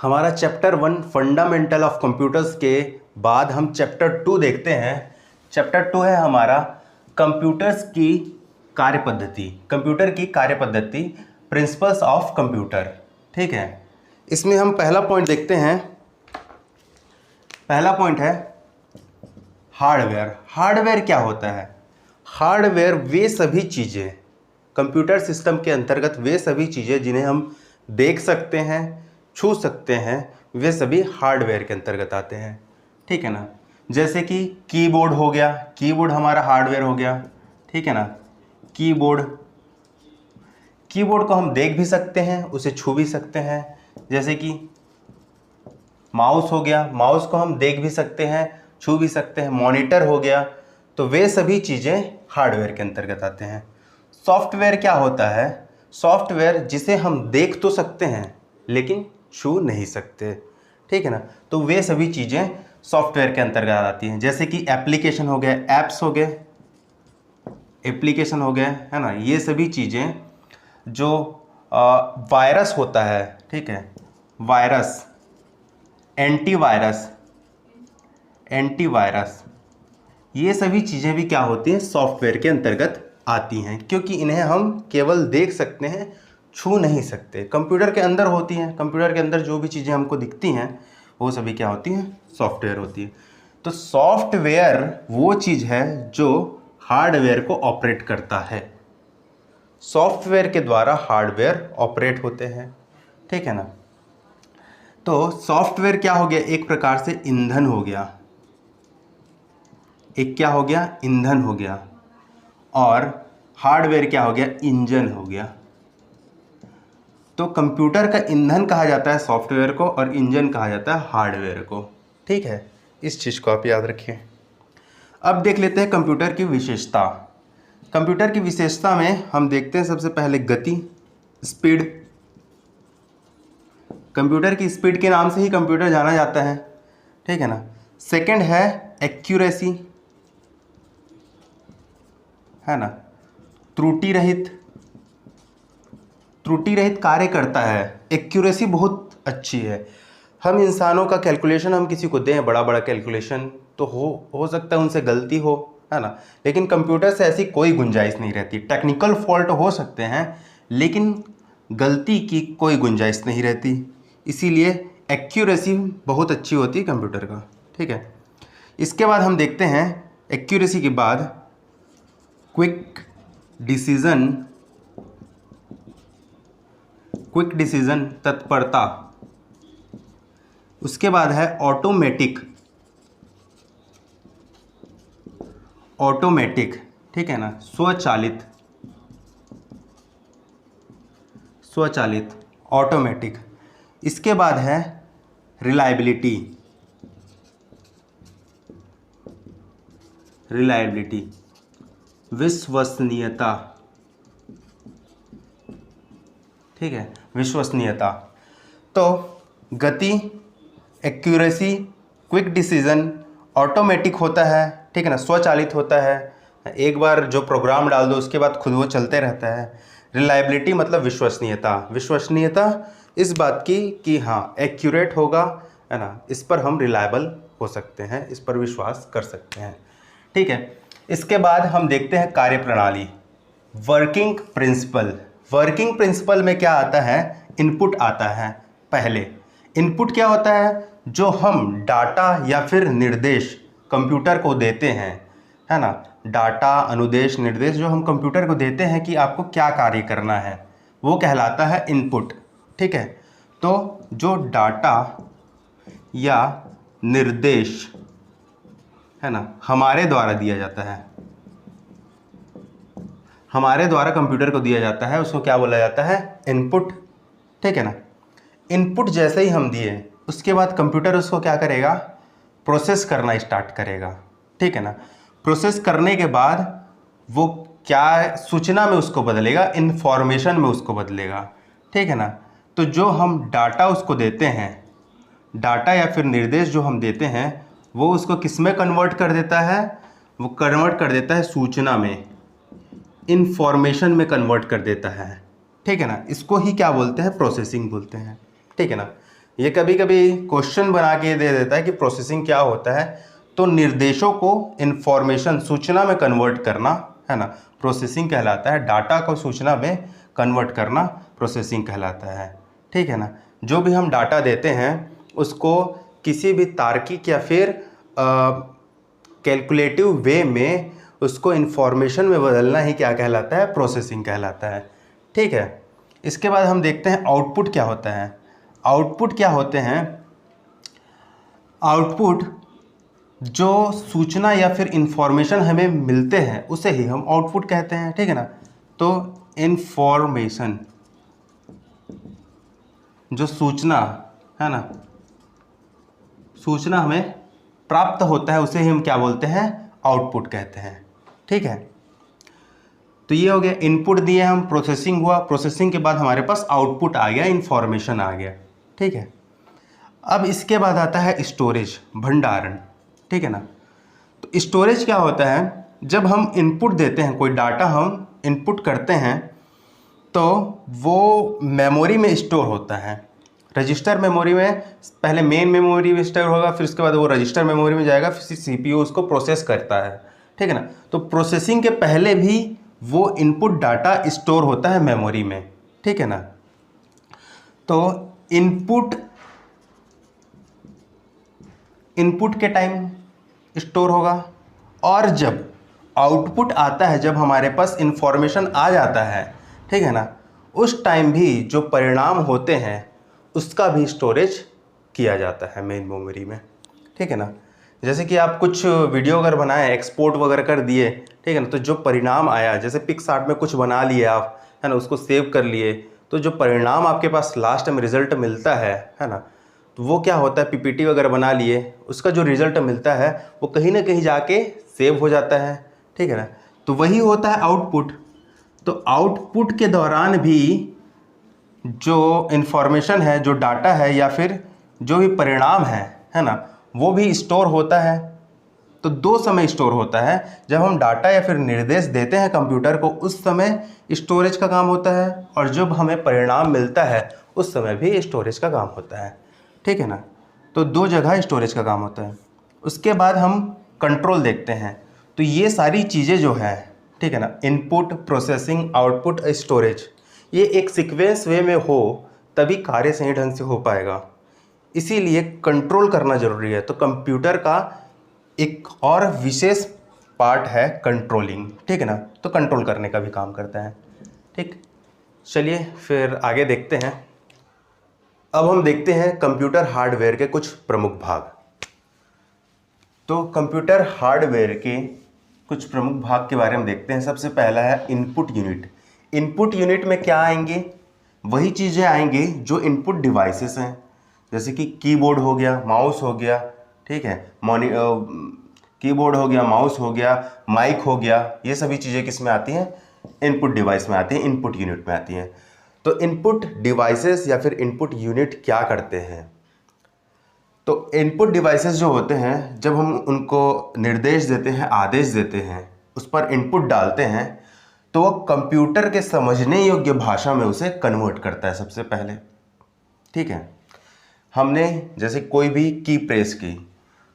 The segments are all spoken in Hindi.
हमारा चैप्टर 1 फंडामेंटल ऑफ कंप्यूटर्स के बाद हम चैप्टर 2 देखते हैं। चैप्टर 2 है हमारा कंप्यूटर्स की कार्यपद्धति, कंप्यूटर की कार्यपद्धति, प्रिंसिपल्स ऑफ कंप्यूटर। ठीक है, इसमें हम पहला पॉइंट देखते हैं। पहला पॉइंट है हार्डवेयर। हार्डवेयर क्या होता है? हार्डवेयर वे सभी चीज़ें, कंप्यूटर सिस्टम के अंतर्गत वे सभी चीज़ें जिन्हें हम देख सकते हैं, छू सकते हैं, वे सभी हार्डवेयर के अंतर्गत आते हैं। ठीक है ना, जैसे कि कीबोर्ड हो गया, कीबोर्ड हमारा हार्डवेयर हो गया। ठीक है ना, कीबोर्ड को हम देख भी सकते हैं, उसे छू भी सकते हैं। जैसे कि माउस हो गया, माउस को हम देख भी सकते हैं, छू भी सकते हैं। मॉनिटर हो गया, तो वे सभी चीज़ें हार्डवेयर के अंतर्गत आते हैं। सॉफ्टवेयर क्या होता है? सॉफ्टवेयर जिसे हम देख तो सकते हैं लेकिन छू नहीं सकते। ठीक है ना, तो वे सभी चीज़ें सॉफ्टवेयर के अंतर्गत आती हैं। जैसे कि एप्लीकेशन हो गए, ऐप्स हो गए, एप्लीकेशन हो गए, है ना। ये सभी चीज़ें जो वायरस होता है, ठीक है, वायरस, एंटीवायरस, ये सभी चीज़ें भी क्या होती हैं? सॉफ्टवेयर के अंतर्गत आती हैं, क्योंकि इन्हें हम केवल देख सकते हैं, छू नहीं सकते। कंप्यूटर के अंदर होती हैं, कंप्यूटर के अंदर जो भी चीज़ें हमको दिखती हैं वो सभी क्या होती हैं? सॉफ्टवेयर होती है। तो सॉफ्टवेयर वो चीज़ है जो हार्डवेयर को ऑपरेट करता है। सॉफ्टवेयर के द्वारा हार्डवेयर ऑपरेट होते हैं। ठीक है ना, तो सॉफ्टवेयर क्या हो गया? एक प्रकार से ईंधन हो गया। एक क्या हो गया? ईंधन हो गया। और हार्डवेयर क्या हो गया? इंजन हो गया। तो कंप्यूटर का ईंधन कहा जाता है सॉफ्टवेयर को, और इंजन कहा जाता है हार्डवेयर को। ठीक है, इस चीज़ को आप याद रखिए। अब देख लेते हैं कंप्यूटर की विशेषता। कंप्यूटर की विशेषता में हम देखते हैं सबसे पहले गति, स्पीड। कंप्यूटर की स्पीड के नाम से ही कंप्यूटर जाना जाता है। ठीक है ना। सेकंड है एक्यूरेसी, है ना, त्रुटि रहित कार्य करता है। एक्यूरेसी बहुत अच्छी है। हम इंसानों का कैलकुलेशन हम किसी को दें, बड़ा बड़ा कैलकुलेशन, तो हो सकता है उनसे गलती हो, है ना, लेकिन कंप्यूटर से ऐसी कोई गुंजाइश नहीं रहती। टेक्निकल फॉल्ट हो सकते हैं लेकिन गलती की कोई गुंजाइश नहीं रहती। इसीलिए एक्यूरेसी बहुत अच्छी होती है कंप्यूटर का। ठीक है, इसके बाद हम देखते हैं एक्यूरेसी के बाद क्विक डिसीजन, तत्परता। उसके बाद है ऑटोमेटिक, ठीक है ना, स्वचालित, ऑटोमेटिक। इसके बाद है रिलायबिलिटी, विश्वसनीयता। ठीक है, विश्वसनीयता। तो गति, एक्यूरेसी, क्विक डिसीजन, ऑटोमेटिक होता है, ठीक है ना, स्वचालित होता है। एक बार जो प्रोग्राम डाल दो उसके बाद खुद वो चलते रहता है। रिलायबिलिटी मतलब विश्वसनीयता इस बात की कि हाँ एक्यूरेट होगा, है ना, इस पर हम रिलायबल हो सकते हैं, इस पर विश्वास कर सकते हैं। ठीक है, इसके बाद हम देखते हैं कार्यप्रणाली, वर्किंग प्रिंसिपल में क्या आता है? इनपुट आता है। पहले इनपुट क्या होता है? जो हम डाटा या फिर निर्देश कंप्यूटर को देते हैं, है ना, डाटा, अनुदेश, निर्देश जो हम कंप्यूटर को देते हैं कि आपको क्या कार्य करना है, वो कहलाता है इनपुट। ठीक है, तो जो डाटा या निर्देश, है ना, हमारे द्वारा दिया जाता है, हमारे द्वारा कंप्यूटर को दिया जाता है, उसको क्या बोला जाता है? इनपुट। ठीक है ना, इनपुट जैसे ही हम दिए उसके बाद कंप्यूटर उसको क्या करेगा? प्रोसेस करना स्टार्ट करेगा। ठीक है ना, प्रोसेस करने के बाद वो क्या सूचना में उसको बदलेगा? इन्फॉर्मेशन में उसको बदलेगा। ठीक है ना, तो जो हम डाटा उसको देते हैं, डाटा या फिर निर्देश जो हम देते हैं, वो उसको किस में कन्वर्ट कर देता है? वो कन्वर्ट कर देता है सूचना में, इन्फॉर्मेशन में कन्वर्ट कर देता है। ठीक है ना, इसको ही क्या बोलते हैं? प्रोसेसिंग बोलते हैं। ठीक है ना, ये कभी कभी क्वेश्चन बना के दे देता है कि प्रोसेसिंग क्या होता है। तो निर्देशों को इंफॉर्मेशन सूचना में कन्वर्ट करना, है ना, प्रोसेसिंग कहलाता है। डाटा को सूचना में कन्वर्ट करना प्रोसेसिंग कहलाता है। ठीक है ना। जो भी हम डाटा देते हैं उसको किसी भी तार्किक या फिर कैलकुलेटिव वे में उसको इंफॉर्मेशन में बदलना ही क्या कहलाता है, प्रोसेसिंग कहलाता है। ठीक है। इसके बाद हम देखते हैं आउटपुट क्या होता है। आउटपुट क्या होते हैं? आउटपुट जो सूचना या फिर इंफॉर्मेशन हमें मिलते हैं उसे ही हम आउटपुट कहते हैं। ठीक है ना। तो इंफॉर्मेशन, जो सूचना है ना, सूचना हमें प्राप्त होता है उसे ही हम क्या बोलते हैं, आउटपुट कहते हैं। ठीक है। तो ये हो गया, इनपुट दिए हम, प्रोसेसिंग हुआ, प्रोसेसिंग के बाद हमारे पास आउटपुट आ गया, इंफॉर्मेशन आ गया। ठीक है। अब इसके बाद आता है स्टोरेज, भंडारण। ठीक है ना। तो स्टोरेज क्या होता है? जब हम इनपुट देते हैं, कोई डाटा हम इनपुट करते हैं तो वो मेमोरी में स्टोर होता है। रजिस्टर मेमोरी में, पहले मेन मेमोरी में स्टोर होगा, फिर उसके बाद वो रजिस्टर मेमोरी में जाएगा, फिर सीपीयू उसको प्रोसेस करता है। ठीक है ना। तो प्रोसेसिंग के पहले भी वो इनपुट डाटा स्टोर होता है मेमोरी में। ठीक है ना। तो इनपुट के टाइम स्टोर होगा, और जब आउटपुट आता है, जब हमारे पास इंफॉर्मेशन आ जाता है, ठीक है ना, उस टाइम भी जो परिणाम होते हैं उसका भी स्टोरेज किया जाता है मेन मेमोरी में। ठीक है ना। जैसे कि आप कुछ वीडियो अगर बनाए, एक्सपोर्ट वगैरह कर दिए, ठीक है ना, तो जो परिणाम आया, जैसे पिक्सआर्ट में कुछ बना लिए आप, है ना, उसको सेव कर लिए, तो जो परिणाम आपके पास लास्ट में रिजल्ट मिलता है ना, तो वो क्या होता है, पीपीटी वगैरह बना लिए, उसका जो रिजल्ट मिलता है वो कहीं ना कहीं जाके सेव हो जाता है। ठीक है ना। तो वही होता है आउटपुट। तो आउटपुट के दौरान भी जो इन्फॉर्मेशन है, जो डाटा है, या फिर जो भी परिणाम है ना, वो भी स्टोर होता है। तो दो समय स्टोर होता है। जब हम डाटा या फिर निर्देश देते हैं कंप्यूटर को, उस समय स्टोरेज का काम होता है, और जब हमें परिणाम मिलता है उस समय भी स्टोरेज का काम होता है। ठीक है ना। तो दो जगह स्टोरेज का काम होता है। उसके बाद हम कंट्रोल देखते हैं। तो ये सारी चीज़ें जो है, ठीक है ना, इनपुट, प्रोसेसिंग, आउटपुट, स्टोरेज, ये एक सीक्वेंस वे में हो तभी कार्य सही ढंग से हो पाएगा। इसीलिए कंट्रोल करना ज़रूरी है। तो कंप्यूटर का एक और विशेष पार्ट है कंट्रोलिंग। ठीक है ना। तो कंट्रोल करने का भी काम करता है। ठीक, चलिए फिर आगे देखते हैं। अब हम देखते हैं कंप्यूटर हार्डवेयर के कुछ प्रमुख भाग। तो कंप्यूटर हार्डवेयर के कुछ प्रमुख भाग के बारे में देखते हैं। सबसे पहला है इनपुट यूनिट। इनपुट यूनिट में क्या आएंगे? वही चीज़ें आएंगी जो इनपुट डिवाइसेस हैं, जैसे कि कीबोर्ड हो गया, माउस हो गया, ठीक है, कीबोर्ड हो गया, माउस हो गया, माइक हो गया, ये सभी चीज़ें किस में आती हैं? इनपुट डिवाइस में आती हैं, इनपुट यूनिट में आती हैं। तो इनपुट डिवाइसेस या फिर इनपुट यूनिट क्या करते हैं? तो इनपुट डिवाइसेस जो होते हैं, जब हम उनको निर्देश देते हैं, आदेश देते हैं, उस पर इनपुट डालते हैं, तो वो कंप्यूटर के समझने योग्य भाषा में उसे कन्वर्ट करता है सबसे पहले। ठीक है। हमने जैसे कोई भी की प्रेस की,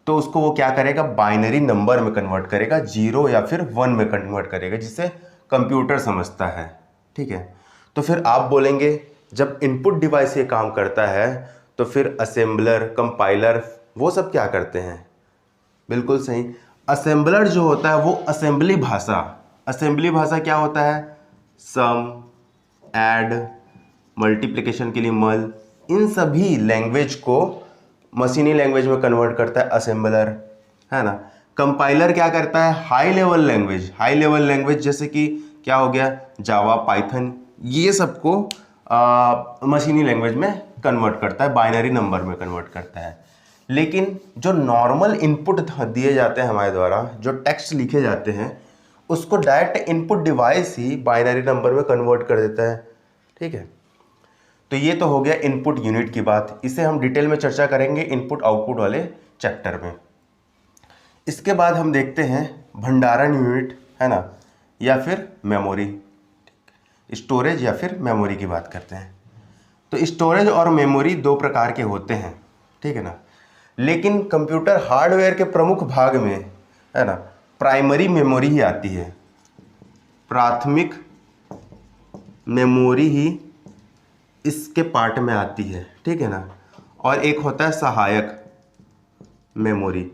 तो उसको वो क्या करेगा? बाइनरी नंबर में कन्वर्ट करेगा, 0 या फिर 1 में कन्वर्ट करेगा, जिसे कंप्यूटर समझता है। ठीक है। तो फिर आप बोलेंगे जब इनपुट डिवाइस ये काम करता है तो फिर असेंबलर, कंपाइलर, वो सब क्या करते हैं? बिल्कुल सही। असेंबलर जो होता है वो असेंबली भाषा क्या होता है? सम, ऐड, मल्टीप्लिकेशन के लिए मल, इन सभी लैंग्वेज को मशीनी लैंग्वेज में कन्वर्ट करता है असेंबलर, है ना। कंपाइलर क्या करता है? हाई लेवल लैंग्वेज जैसे कि क्या हो गया, जावा, पाइथन, ये सबको मशीनी लैंग्वेज में कन्वर्ट करता है, बाइनरी नंबर में कन्वर्ट करता है। लेकिन जो नॉर्मल इनपुट दिए जाते हैं हमारे द्वारा, जो टेक्स्ट लिखे जाते हैं, उसको डायरेक्ट इनपुट डिवाइस ही बाइनरी नंबर में कन्वर्ट कर देता है। ठीक है। तो ये तो हो गया इनपुट यूनिट की बात। इसे हम डिटेल में चर्चा करेंगे इनपुट आउटपुट वाले चैप्टर में। इसके बाद हम देखते हैं भंडारण यूनिट, है ना, या फिर मेमोरी, स्टोरेज या फिर मेमोरी की बात करते हैं। तो स्टोरेज और मेमोरी दो प्रकार के होते हैं, ठीक है ना। लेकिन कंप्यूटर हार्डवेयर के प्रमुख भाग में, है ना, प्राइमरी मेमोरी ही आती है, प्राथमिक मेमोरी ही इसके पार्ट में आती है, ठीक है ना। और एक होता है सहायक मेमोरी।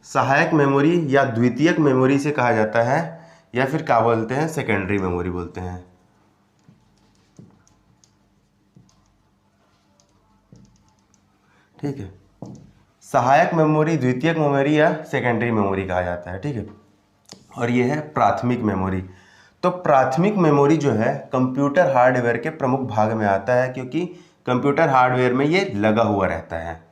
सहायक मेमोरी या द्वितीयक मेमोरी से कहा जाता है, या फिर क्या बोलते हैं, सेकेंडरी मेमोरी बोलते हैं। ठीक है, सहायक मेमोरी, द्वितीयक मेमोरी या सेकेंडरी मेमोरी कहा जाता है, ठीक है। और ये है प्राथमिक मेमोरी। तो प्राथमिक मेमोरी जो है कंप्यूटर हार्डवेयर के प्रमुख भाग में आता है, क्योंकि कंप्यूटर हार्डवेयर में ये लगा हुआ रहता है।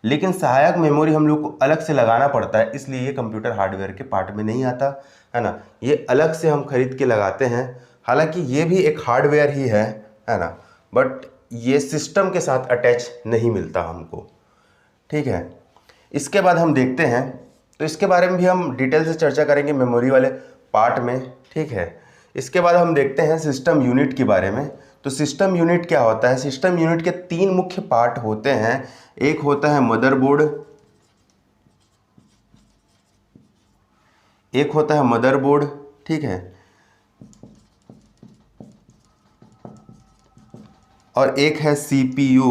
लेकिन सहायक मेमोरी हम लोग को अलग से लगाना पड़ता है, इसलिए ये कंप्यूटर हार्डवेयर के पार्ट में नहीं आता, है ना। ये अलग से हम खरीद के लगाते हैं। हालांकि ये भी एक हार्डवेयर ही है ना, बट ये सिस्टम के साथ अटैच नहीं मिलता हमको, ठीक है। इसके बाद हम देखते हैं, तो इसके बारे में भी हम डिटेल से चर्चा करेंगे मेमोरी वाले पार्ट में, ठीक है। इसके बाद हम देखते हैं सिस्टम यूनिट के बारे में। तो सिस्टम यूनिट क्या होता है? सिस्टम यूनिट के तीन मुख्य पार्ट होते हैं। एक होता है मदरबोर्ड, एक होता है मदरबोर्ड, ठीक है, और एक है CPU,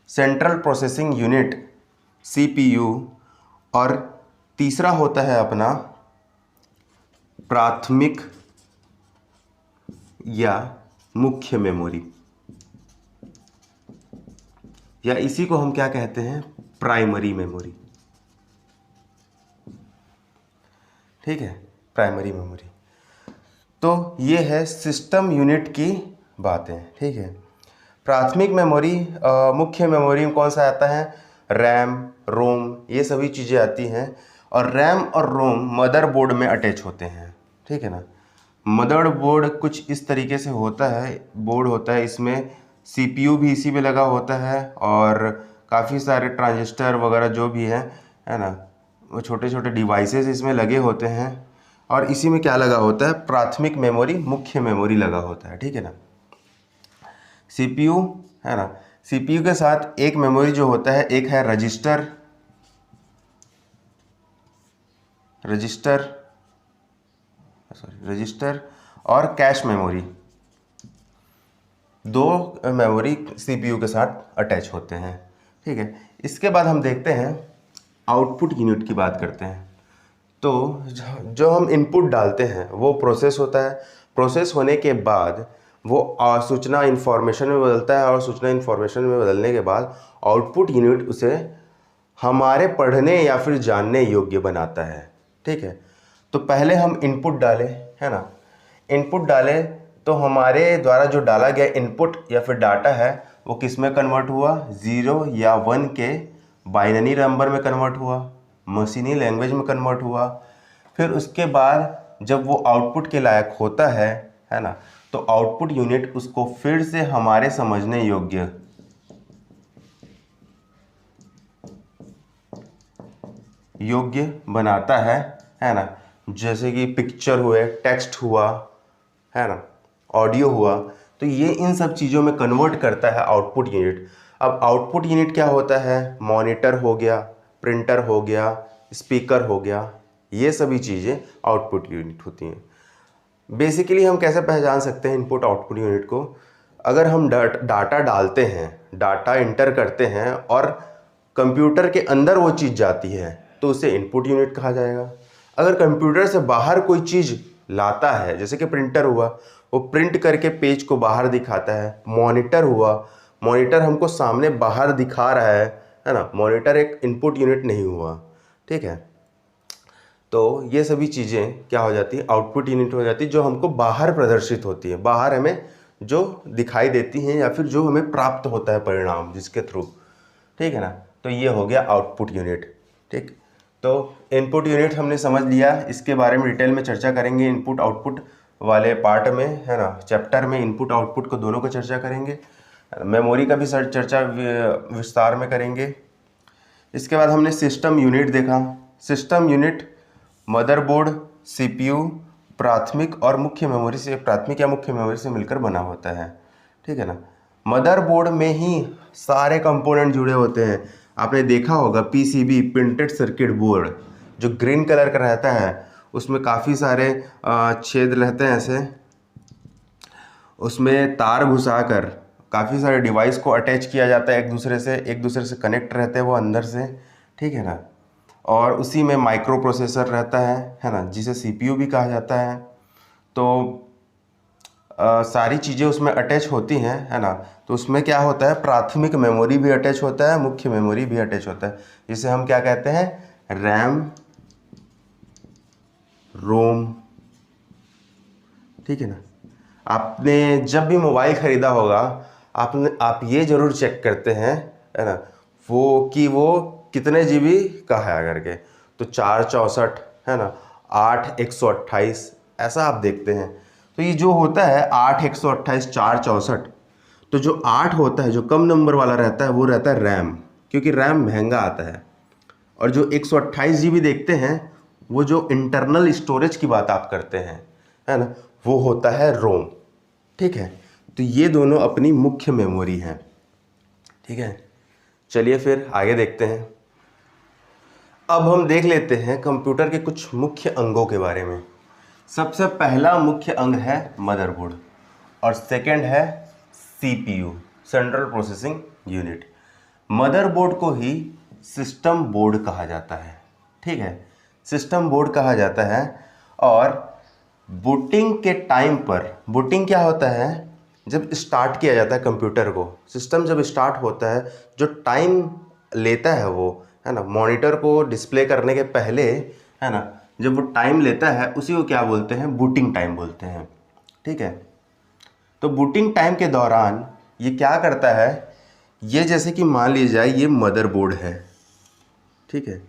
central processing unit, CPU, और तीसरा होता है अपना प्राथमिक या मुख्य मेमोरी, या इसी को हम क्या कहते हैं, प्राइमरी मेमोरी, ठीक है, प्राइमरी मेमोरी। तो ये है सिस्टम यूनिट की बातें, ठीक है। प्राथमिक मेमोरी, मुख्य मेमोरी में कौन सा आता है? रैम, रोम, ये सभी चीज़ें आती हैं। और रैम और रोम मदरबोर्ड में अटैच होते हैं, ठीक है ना। मदरबोर्ड कुछ इस तरीके से होता है, बोर्ड होता है, इसमें सीपीयू भी इसी में लगा होता है, और काफ़ी सारे ट्रांजिस्टर वगैरह जो भी है ना, वो छोटे छोटे डिवाइसेस इसमें लगे होते हैं। और इसी में क्या लगा होता है? प्राथमिक मेमोरी, मुख्य मेमोरी लगा होता है, ठीक है ना। सीपीयू, है ना, सीपीयू के साथ एक मेमोरी जो होता है, एक है रजिस्टर, रजिस्टर और कैश मेमोरी। दो मेमोरी सीपीयू के साथ अटैच होते हैं, ठीक है। इसके बाद हम देखते हैं आउटपुट यूनिट की बात करते हैं। तो जो हम इनपुट डालते हैं वो प्रोसेस होता है। प्रोसेस होने के बाद वो सूचना इंफॉर्मेशन में बदलता है, और सूचना इंफॉर्मेशन में बदलने के बाद आउटपुट यूनिट उसे हमारे पढ़ने या फिर जानने योग्य बनाता है, ठीक है। तो पहले हम इनपुट डालें, है ना, इनपुट डालें तो हमारे द्वारा जो डाला गया इनपुट या फिर डाटा है वो किस में कन्वर्ट हुआ? 0 या 1 के बाइनरी नंबर में कन्वर्ट हुआ, मशीनी लैंग्वेज में कन्वर्ट हुआ। फिर उसके बाद जब वो आउटपुट के लायक होता है ना, तो आउटपुट यूनिट उसको फिर से हमारे समझने योग्य बनाता है ना। जैसे कि पिक्चर हुए, टेक्स्ट हुआ, है ना, ऑडियो हुआ, तो ये इन सब चीज़ों में कन्वर्ट करता है आउटपुट यूनिट। अब आउटपुट यूनिट क्या होता है? मॉनिटर हो गया, प्रिंटर हो गया, स्पीकर हो गया, ये सभी चीज़ें आउटपुट यूनिट होती हैं। बेसिकली हम कैसे पहचान सकते हैं इनपुट आउटपुट यूनिट को? अगर हम डाटा डालते हैं, डाटा इंटर करते हैं और कंप्यूटर के अंदर वो चीज़ जाती है तो उसे इनपुट यूनिट कहा जाएगा। अगर कंप्यूटर से बाहर कोई चीज़ लाता है, जैसे कि प्रिंटर हुआ, वो प्रिंट करके पेज को बाहर दिखाता है। मॉनिटर हुआ, मॉनिटर हमको सामने बाहर दिखा रहा है ना, मॉनिटर एक इनपुट यूनिट नहीं हुआ, ठीक है। तो ये सभी चीज़ें क्या हो जाती है? आउटपुट यूनिट हो जाती है, जो हमको बाहर प्रदर्शित होती है, बाहर हमें जो दिखाई देती हैं या फिर जो हमें प्राप्त होता है परिणाम जिसके थ्रू, ठीक है ना। तो ये हो गया आउटपुट यूनिट, ठीक। तो इनपुट यूनिट हमने समझ लिया, इसके बारे में डिटेल में चर्चा करेंगे इनपुट आउटपुट वाले पार्ट में, है ना। चैप्टर में इनपुट आउटपुट को दोनों को चर्चा करेंगे, मेमोरी का भी चर्चा विस्तार में करेंगे। इसके बाद हमने सिस्टम यूनिट देखा। सिस्टम यूनिट मदरबोर्ड, सीपीयू, प्राथमिक और मुख्य मेमोरी से, प्राथमिक या मुख्य मेमोरी से मिलकर बना होता है, ठीक है ना। मदरबोर्ड में ही सारे कंपोनेंट जुड़े होते हैं। आपने देखा होगा पीसीबी, प्रिंटेड सर्किट बोर्ड, जो ग्रीन कलर का रहता है उसमें काफ़ी सारे छेद रहते हैं ऐसे, उसमें तार घुसाकर काफ़ी सारे डिवाइस को अटैच किया जाता है, एक दूसरे से कनेक्ट रहते हैं वो अंदर से, ठीक है ना। और उसी में माइक्रो प्रोसेसर रहता है ना, जिसे सीपीयू भी कहा जाता है। तो सारी चीज़ें उसमें अटैच होती हैं, है ना। तो उसमें क्या होता है, प्राथमिक मेमोरी भी अटैच होता है, मुख्य मेमोरी भी अटैच होता है, जिसे हम क्या कहते हैं, रैम, रोम, ठीक है ना। आपने जब भी मोबाइल ख़रीदा होगा, आप ये ज़रूर चेक करते हैं, है ना, वो कितने जीबी का है करके। तो 464 है ना, 8 128 ऐसा आप देखते हैं। तो ये जो होता है 8 128 4 64, तो जो 8 होता है, जो कम नंबर वाला रहता है, वो रहता है रैम, क्योंकि रैम महंगा आता है। और जो 128 जीबी देखते हैं, वो जो इंटरनल स्टोरेज की बात आप करते हैं, है ना, वो होता है रोम, ठीक है। तो ये दोनों अपनी मुख्य मेमोरी हैं, ठीक है। चलिए फिर आगे देखते हैं। अब हम देख लेते हैं कंप्यूटर के कुछ मुख्य अंगों के बारे में। सबसे पहला मुख्य अंग है मदरबोर्ड, और सेकंड है CPU, central processing unit. Motherboard को ही सिस्टम बोर्ड कहा जाता है, ठीक है, सिस्टम बोर्ड कहा जाता है। और बूटिंग के टाइम पर, बूटिंग क्या होता है, जब स्टार्ट किया जाता है कंप्यूटर को, सिस्टम जब स्टार्ट होता है, जो टाइम लेता है वो, है ना, मॉनिटर को डिस्प्ले करने के पहले, है ना, जब वो टाइम लेता है उसी को क्या बोलते हैं, बूटिंग टाइम बोलते हैं, ठीक है। तो बूटिंग टाइम के दौरान ये क्या करता है, ये जैसे कि मान लीजिए ये मदरबोर्ड है, ठीक है।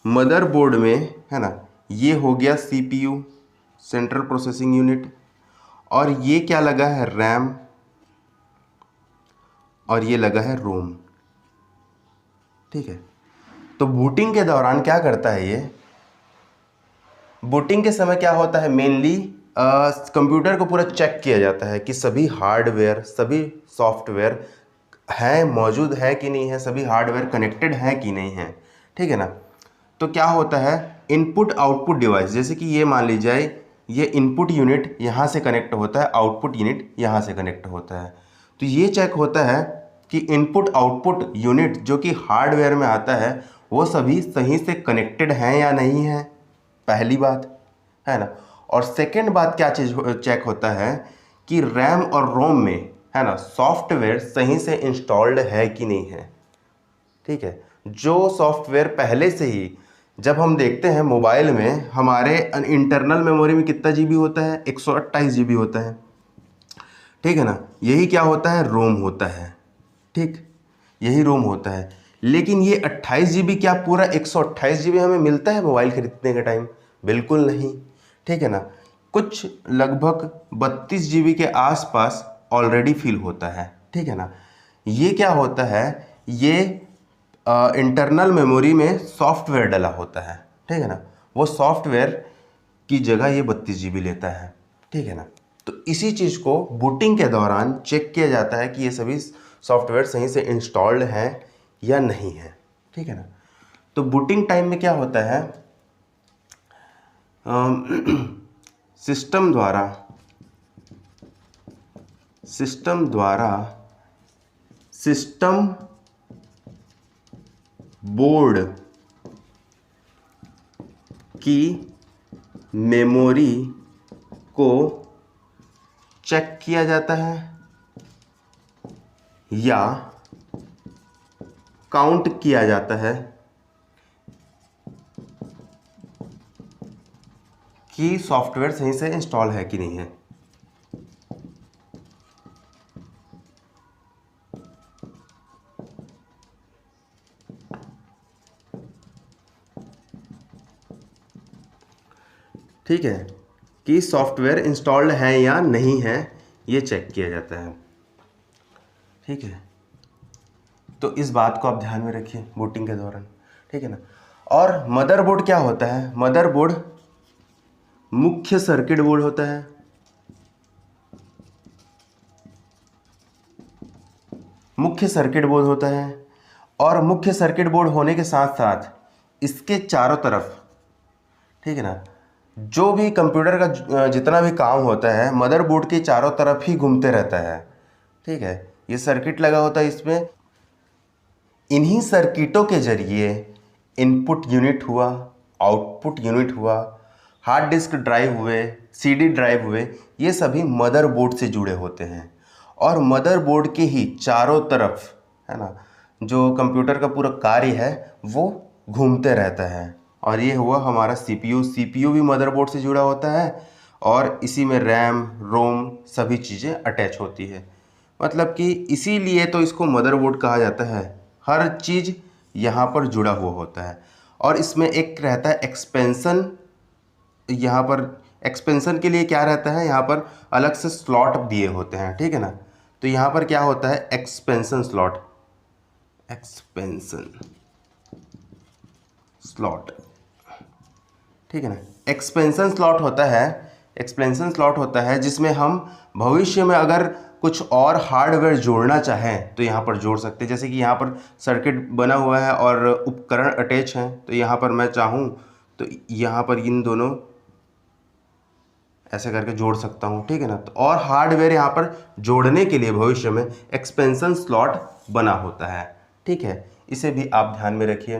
मदरबोर्ड में, है ना, ये हो गया सीपीयू, सेंट्रल प्रोसेसिंग यूनिट, और ये क्या लगा है, रैम, और ये लगा है रोम, ठीक है। तो बूटिंग के दौरान क्या करता है ये, बूटिंग के समय क्या होता है, मेनली कंप्यूटर को पूरा चेक किया जाता है कि सभी हार्डवेयर, सभी सॉफ्टवेयर है, मौजूद है कि नहीं है, सभी हार्डवेयर कनेक्टेड है कि नहीं है, ठीक है ना। तो क्या होता है, इनपुट आउटपुट डिवाइस, जैसे कि ये मान लीजिए ये इनपुट यूनिट यहाँ से कनेक्ट होता है, आउटपुट यूनिट यहाँ से कनेक्ट होता है। तो ये चेक होता है कि इनपुट आउटपुट यूनिट जो कि हार्डवेयर में आता है, वो सभी सही से कनेक्टेड हैं या नहीं है, पहली बात, है ना। और सेकेंड बात क्या चीज़ चेक होता है कि रैम और रोम में, है ना, सॉफ्टवेयर सही से इंस्टॉल्ड है कि नहीं है, ठीक है। जो सॉफ्टवेयर पहले से ही, जब हम देखते हैं मोबाइल में हमारे इंटरनल मेमोरी में कितना जीबी होता है, 128 जीबी होता है, ठीक है ना, यही क्या होता है, रोम होता है, ठीक, यही रोम होता है। लेकिन ये 28 जीबी क्या पूरा 128 जीबी हमें मिलता है मोबाइल खरीदने के टाइम, बिल्कुल नहीं, ठीक है ना। कुछ लगभग 32 जीबी के आसपास ऑलरेडी फिल होता है, ठीक है ना। ये क्या होता है, ये इंटरनल मेमोरी में सॉफ्टवेयर डला होता है, ठीक है ना, वो सॉफ्टवेयर की जगह ये 32 जीबी लेता है, ठीक है ना। तो इसी चीज़ को बूटिंग के दौरान चेक किया जाता है कि ये सभी सॉफ्टवेयर सही से इंस्टॉल्ड हैं या नहीं है, ठीक है ना। तो बूटिंग टाइम में क्या होता है, सिस्टम द्वारा सिस्टम बोर्ड की मेमोरी को चेक किया जाता है या काउंट किया जाता है कि सॉफ्टवेयर सही से इंस्टॉल है कि नहीं है। ठीक है, कि सॉफ्टवेयर इंस्टॉल्ड है या नहीं है, ये चेक किया जाता है, ठीक है। तो इस बात को आप ध्यान में रखिए बूटिंग के दौरान, ठीक है ना। और मदरबोर्ड क्या होता है, मदरबोर्ड मुख्य सर्किट बोर्ड होता है, मुख्य सर्किट बोर्ड होता है, और मुख्य सर्किट बोर्ड होने के साथ साथ इसके चारों तरफ, ठीक है ना, जो भी कंप्यूटर का जितना भी काम होता है मदरबोर्ड के चारों तरफ ही घूमते रहता है। ठीक है, ये सर्किट लगा होता है इसमें। इन्हीं सर्किटों के जरिए इनपुट यूनिट हुआ, आउटपुट यूनिट हुआ, हार्ड डिस्क ड्राइव हुए, सीडी ड्राइव हुए, ये सभी मदरबोर्ड से जुड़े होते हैं। और मदरबोर्ड के ही चारों तरफ, है ना, जो कंप्यूटर का पूरा कार्य है वो घूमते रहता है। और ये हुआ हमारा सीपीयू। सीपीयू भी मदरबोर्ड से जुड़ा होता है और इसी में रैम, रोम सभी चीज़ें अटैच होती है। मतलब कि इसीलिए तो इसको मदरबोर्ड कहा जाता है। हर चीज़ यहाँ पर जुड़ा हुआ होता है। और इसमें एक रहता है एक्सपेंशन। यहाँ पर एक्सपेंशन के लिए क्या रहता है, यहाँ पर अलग से स्लॉट दिए होते हैं। ठीक है ना, तो यहाँ पर क्या होता है, एक्सपेंशन स्लॉट, एक्सपेंशन स्लॉट, ठीक है ना। एक्सपेंशन स्लॉट होता है, एक्सपेंशन स्लॉट होता है जिसमें हम भविष्य में अगर कुछ और हार्डवेयर जोड़ना चाहें तो यहाँ पर जोड़ सकते हैं। जैसे कि यहाँ पर सर्किट बना हुआ है और उपकरण अटैच हैं, तो यहाँ पर मैं चाहूँ तो यहाँ पर इन दोनों ऐसे करके जोड़ सकता हूँ। ठीक है ना, तो और हार्डवेयर यहाँ पर जोड़ने के लिए भविष्य में एक्सपेंशन स्लॉट बना होता है। ठीक है, इसे भी आप ध्यान में रखिए।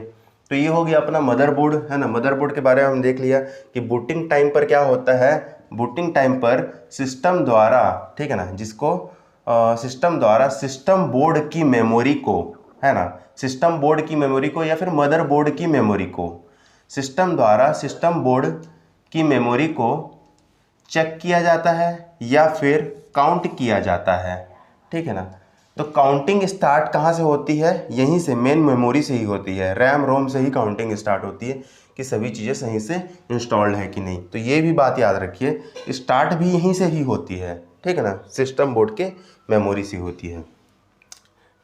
तो ये हो गया अपना मदरबोर्ड, है ना। मदरबोर्ड के बारे में हम देख लिया कि बूटिंग टाइम पर क्या होता है। बूटिंग टाइम पर सिस्टम द्वारा, ठीक है ना, जिसको सिस्टम द्वारा सिस्टम बोर्ड की मेमोरी को, है ना, सिस्टम बोर्ड की मेमोरी को या फिर मदरबोर्ड की मेमोरी को, सिस्टम द्वारा सिस्टम बोर्ड की मेमोरी को चेक किया जाता है या फिर काउंट किया जाता है। ठीक है ना, तो काउंटिंग स्टार्ट कहाँ से होती है, यहीं से, मेन मेमोरी से ही होती है। रैम रोम से ही काउंटिंग स्टार्ट होती है कि सभी चीज़ें सही से इंस्टॉल्ड है कि नहीं। तो ये भी बात याद रखिए, स्टार्ट भी यहीं से ही होती है। ठीक है ना, सिस्टम बोर्ड के मेमोरी से होती है।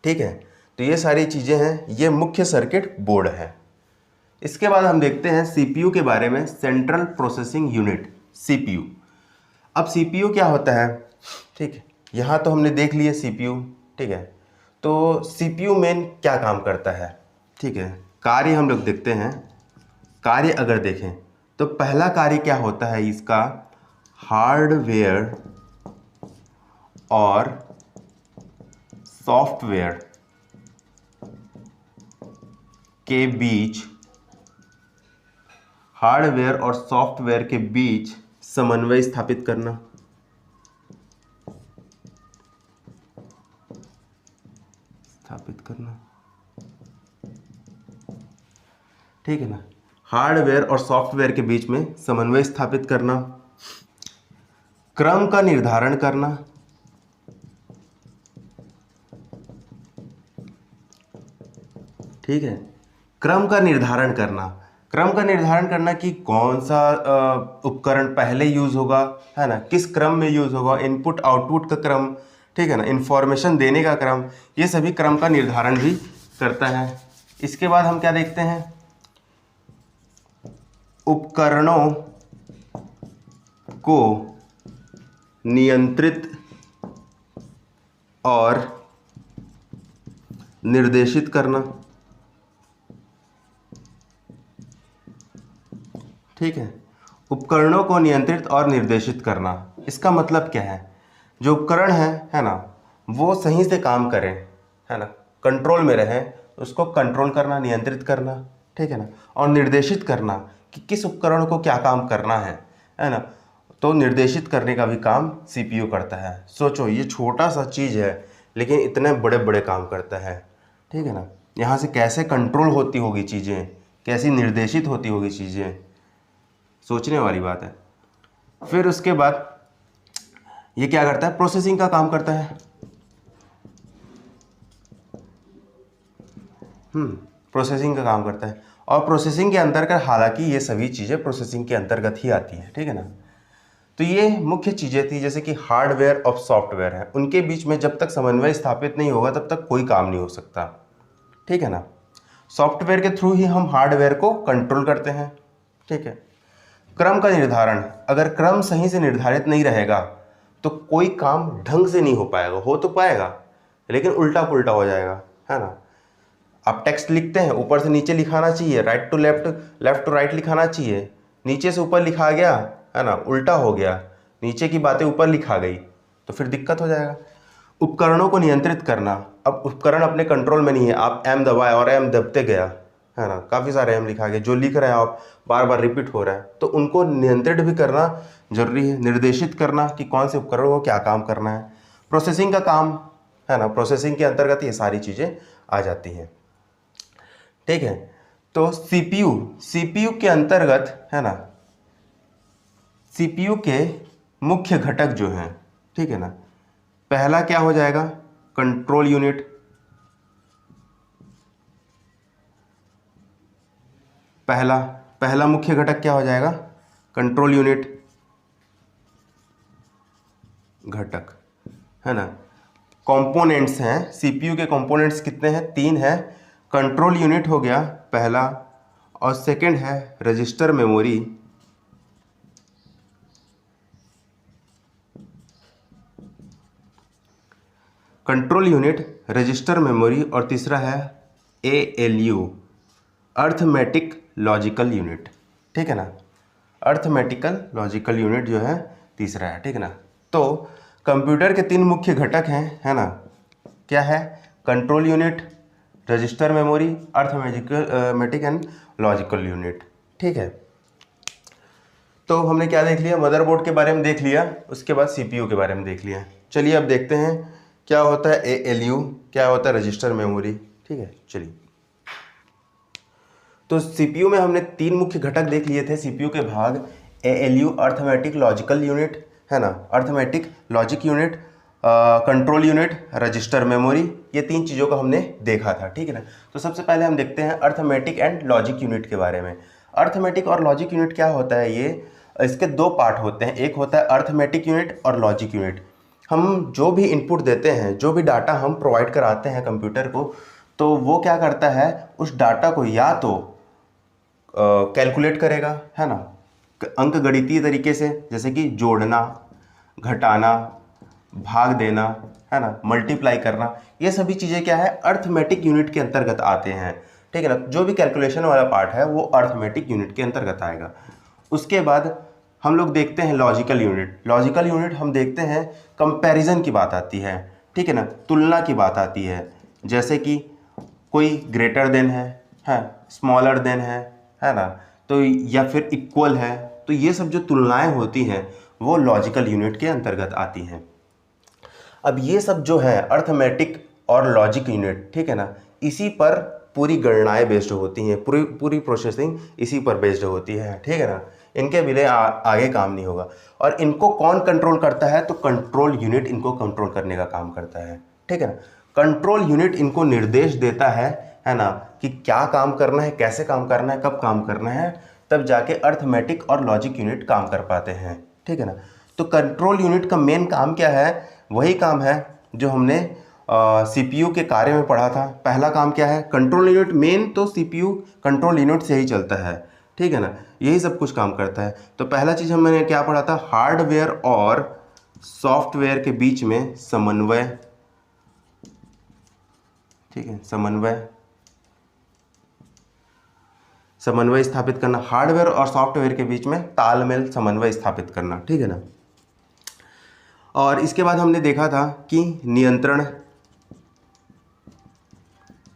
ठीक है, तो ये सारी चीज़ें हैं, ये मुख्य सर्किट बोर्ड है। इसके बाद हम देखते हैं सीपीयू के बारे में, सेंट्रल प्रोसेसिंग यूनिट, सीपीयू। अब सीपीयू क्या होता है, ठीक है, यहाँ तो हमने देख लिया सीपीयू। ठीक है, तो सीपीयू मेन क्या काम करता है, ठीक है, कार्य हम लोग देखते हैं। कार्य अगर देखें तो पहला कार्य क्या होता है इसका, हार्डवेयर और सॉफ्टवेयर के बीच, हार्डवेयर और सॉफ्टवेयर के बीच समन्वय स्थापित करना। ठीक है ना, हार्डवेयर और सॉफ्टवेयर के बीच में समन्वय स्थापित करना, क्रम का निर्धारण करना, ठीक है, क्रम का निर्धारण करना, क्रम का निर्धारण करना कि कौन सा उपकरण पहले यूज होगा, है ना, किस क्रम में यूज होगा, इनपुट आउटपुट का क्रम, ठीक है ना, इंफॉर्मेशन देने का क्रम, ये सभी क्रम का निर्धारण भी करता है। इसके बाद हम क्या देखते हैं, उपकरणों को नियंत्रित और निर्देशित करना। ठीक है, उपकरणों को नियंत्रित और निर्देशित करना, इसका मतलब क्या है, जो उपकरण है ना, वो सही से काम करें, है ना, कंट्रोल में रहें, उसको कंट्रोल करना, नियंत्रित करना। ठीक है ना, और निर्देशित करना कि किस उपकरण को क्या काम करना है ना, तो निर्देशित करने का भी काम सीपीयू करता है। सोचो, ये छोटा सा चीज़ है लेकिन इतने बड़े बड़े काम करता है। ठीक है ना, यहाँ से कैसे कंट्रोल होती होगी चीज़ें, कैसी निर्देशित होती होगी चीज़ें, सोचने वाली बात है। फिर उसके बाद ये क्या करता है, प्रोसेसिंग का काम करता है। प्रोसेसिंग का काम करता है, और प्रोसेसिंग के अंतर्गत, हालांकि ये सभी चीज़ें प्रोसेसिंग के अंतर्गत ही आती हैं। ठीक है ना, तो ये मुख्य चीज़ें थी, जैसे कि हार्डवेयर और सॉफ्टवेयर है, उनके बीच में जब तक समन्वय स्थापित नहीं होगा तब तक कोई काम नहीं हो सकता। ठीक है ना, सॉफ्टवेयर के थ्रू ही हम हार्डवेयर को कंट्रोल करते हैं। ठीक है, क्रम का निर्धारण, अगर क्रम सही से निर्धारित नहीं रहेगा तो कोई काम ढंग से नहीं हो पाएगा, हो तो पाएगा लेकिन उल्टा पुल्टा हो जाएगा, है ना। आप टेक्स्ट लिखते हैं, ऊपर से नीचे लिखाना चाहिए, right to left, left to right लिखाना चाहिए, नीचे से ऊपर लिखा गया, है ना, उल्टा हो गया, नीचे की बातें ऊपर लिखा गई, तो फिर दिक्कत हो जाएगा। उपकरणों को नियंत्रित करना, अब उपकरण अपने कंट्रोल में नहीं है, आप एम दबाए और एम दबते गया, है ना, काफ़ी सारे एम लिखा गया, जो लिख रहे हैं आप बार बार रिपीट हो रहा है, तो उनको नियंत्रित भी करना जरूरी है, निर्देशित करना कि कौन से उपकरण को क्या काम करना है। प्रोसेसिंग का काम, है ना, प्रोसेसिंग के अंतर्गत ये सारी चीज़ें आ जाती हैं, ठीक है। तो सीपीयू के अंतर्गत, है ना, सीपीयू के मुख्य घटक जो हैं, ठीक है ना, पहला क्या हो जाएगा, कंट्रोल यूनिट। पहला मुख्य घटक क्या हो जाएगा, कंट्रोल यूनिट घटक, है ना। कंपोनेंट्स हैं, सीपीयू के कंपोनेंट्स कितने हैं, 3 हैं। कंट्रोल यूनिट हो गया पहला, और सेकंड है register memory, control unit, register memory, और तीसरा है एएलयू, अर्थमेटिक लॉजिकल यूनिट, ठीक है ना। अर्थमेटिकल लॉजिकल यूनिट जो है तीसरा है, ठीक है ना। तो कंप्यूटर के 3 मुख्य घटक हैं, है ना, क्या है, control unit, register memory, arithmetic and logical unit, ठीक है। तो हमने क्या देख लिया, मदरबोर्ड के बारे में देख लिया, उसके बाद सीपीयू के बारे में देख लिया। चलिए अब देखते हैं क्या होता है एएलयू, क्या होता है रजिस्टर मेमोरी, ठीक है। चलिए, तो सीपीयू में हमने 3 मुख्य घटक देख लिए थे, सीपीयू के भाग, एएलयू अर्थमेटिक लॉजिकल यूनिट, है ना, arithmetic logic unit, control unit, register memory, ये 3 चीज़ों को हमने देखा था, ठीक है ना। तो सबसे पहले हम देखते हैं अर्थमेटिक एंड लॉजिक यूनिट के बारे में। अर्थमेटिक और लॉजिक यूनिट क्या होता है, ये इसके 2 पार्ट होते हैं, एक होता है अर्थमेटिक यूनिट और लॉजिक यूनिट। हम जो भी इनपुट देते हैं, जो भी डाटा हम प्रोवाइड कराते हैं कंप्यूटर को, तो वो क्या करता है, उस डाटा को या तो कैलकुलेट करेगा, है ना, अंक गणितीय तरीके से, जैसे कि जोड़ना, घटाना, भाग देना, है ना, मल्टीप्लाई करना, ये सभी चीज़ें क्या है, अर्थमेटिक यूनिट के अंतर्गत आते हैं, ठीक है ना। जो भी कैलकुलेशन वाला पार्ट है वो अर्थमेटिक यूनिट के अंतर्गत आएगा। उसके बाद हम लोग देखते हैं लॉजिकल यूनिट। लॉजिकल यूनिट हम देखते हैं कंपैरिजन की बात आती है, ठीक है ना, तुलना की बात आती है, जैसे कि कोई ग्रेटर देन है, स्मॉलर देन है ना, तो या फिर इक्वल है, तो ये सब जो तुलनाएं होती हैं वो लॉजिकल यूनिट के अंतर्गत आती हैं। अब ये सब जो है अर्थमेटिक और लॉजिक यूनिट, ठीक है ना, इसी पर पूरी गणनाएं बेस्ड होती हैं, पूरी प्रोसेसिंग इसी पर बेस्ड होती है, ठीक है ना। इनके बिना आगे काम नहीं होगा। और इनको कौन कंट्रोल करता है, तो कंट्रोल यूनिट इनको कंट्रोल करने का काम करता है, ठीक है ना। कंट्रोल यूनिट इनको निर्देश देता है ना, कि क्या काम करना है, कैसे काम करना है, कब काम करना है, तब जाके अर्थमेटिक और लॉजिक यूनिट काम कर पाते हैं, ठीक है ना। तो कंट्रोल यूनिट का मेन काम क्या है, वही काम है जो हमने सीपीयू के कार्य में पढ़ा था। पहला काम क्या है, कंट्रोल यूनिट, मेन तो सीपीयू कंट्रोल यूनिट से ही चलता है, ठीक है ना, यही सब कुछ काम करता है। तो पहला चीज़ हमने क्या पढ़ा था, हार्डवेयर और सॉफ्टवेयर के बीच में समन्वय, ठीक है, समन्वय स्थापित करना, हार्डवेयर और सॉफ्टवेयर के बीच में तालमेल, समन्वय स्थापित करना, ठीक है ना। और इसके बाद हमने देखा था कि नियंत्रण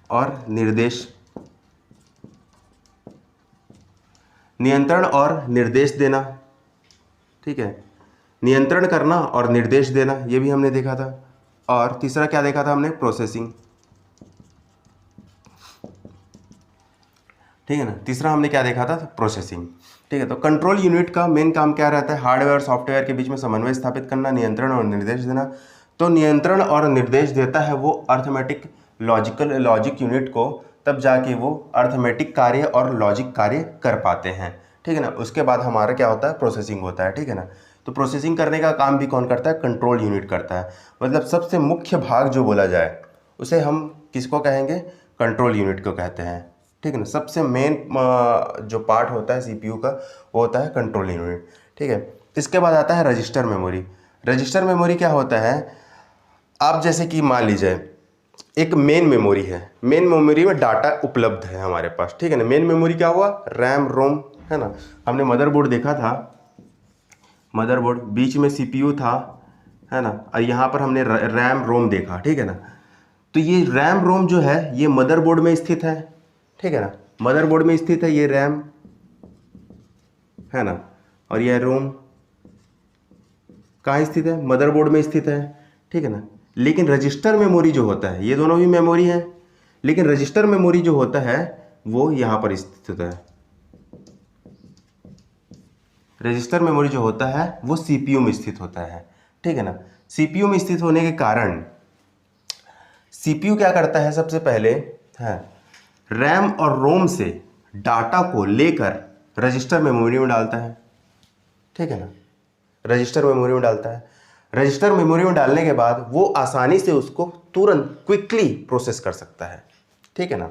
और निर्देश देना, ठीक है, नियंत्रण करना और निर्देश देना, ये भी हमने देखा था। और तीसरा क्या देखा था हमने, प्रोसेसिंग, ठीक है ना, तीसरा हमने क्या देखा था, प्रोसेसिंग, ठीक है। तो कंट्रोल यूनिट का मेन काम क्या रहता है, हार्डवेयर और सॉफ्टवेयर के बीच में समन्वय स्थापित करना, नियंत्रण और निर्देश देना। तो नियंत्रण और निर्देश देता है वो अर्थमेटिक लॉजिक यूनिट को, तब जाके वो अर्थमेटिक कार्य और लॉजिक कार्य कर पाते हैं, ठीक है ना। उसके बाद हमारा क्या होता है, प्रोसेसिंग होता है, ठीक है ना। तो प्रोसेसिंग करने का काम भी कौन करता है, कंट्रोल यूनिट करता है। मतलब सबसे मुख्य भाग जो बोला जाए उसे हम किसको कहेंगे, कंट्रोल यूनिट को कहते हैं, ठीक है ना। सबसे मेन जो पार्ट होता है सीपीयू का वो होता है कंट्रोल यूनिट, ठीक है। इसके बाद आता है रजिस्टर मेमोरी। रजिस्टर मेमोरी क्या होता है, आप जैसे कि मान लीजिए एक मेन मेमोरी है, मेन मेमोरी में डाटा उपलब्ध है हमारे पास, ठीक है ना। मेन मेमोरी क्या हुआ, रैम रोम, है ना। हमने मदरबोर्ड देखा था, मदरबोर्ड बीच में सीपीयू था, है ना, और यहाँ पर हमने रैम रोम देखा, ठीक है ना। तो ये रैम रोम जो है ये मदरबोर्ड में स्थित है, ठीक है ना, मदरबोर्ड में स्थित है ये रैम, है ना, और यह रोम कहाँ स्थित है, मदरबोर्ड में स्थित है, ठीक है ना। लेकिन रजिस्टर मेमोरी जो होता है, ये दोनों भी मेमोरी है, लेकिन रजिस्टर मेमोरी जो होता है वो यहाँ पर स्थित होता है। रजिस्टर मेमोरी जो होता है वो सीपीयू में स्थित होता है, ठीक है ना। सीपीयू में स्थित होने के कारण सीपीयू क्या करता है, सबसे पहले है रैम और रोम से डाटा को लेकर रजिस्टर मेमोरी में डालता है, ठीक है ना, रजिस्टर मेमोरी में डालता है। रजिस्टर मेमोरी में डालने के बाद वो आसानी से उसको तुरंत क्विकली प्रोसेस कर सकता है, ठीक है ना।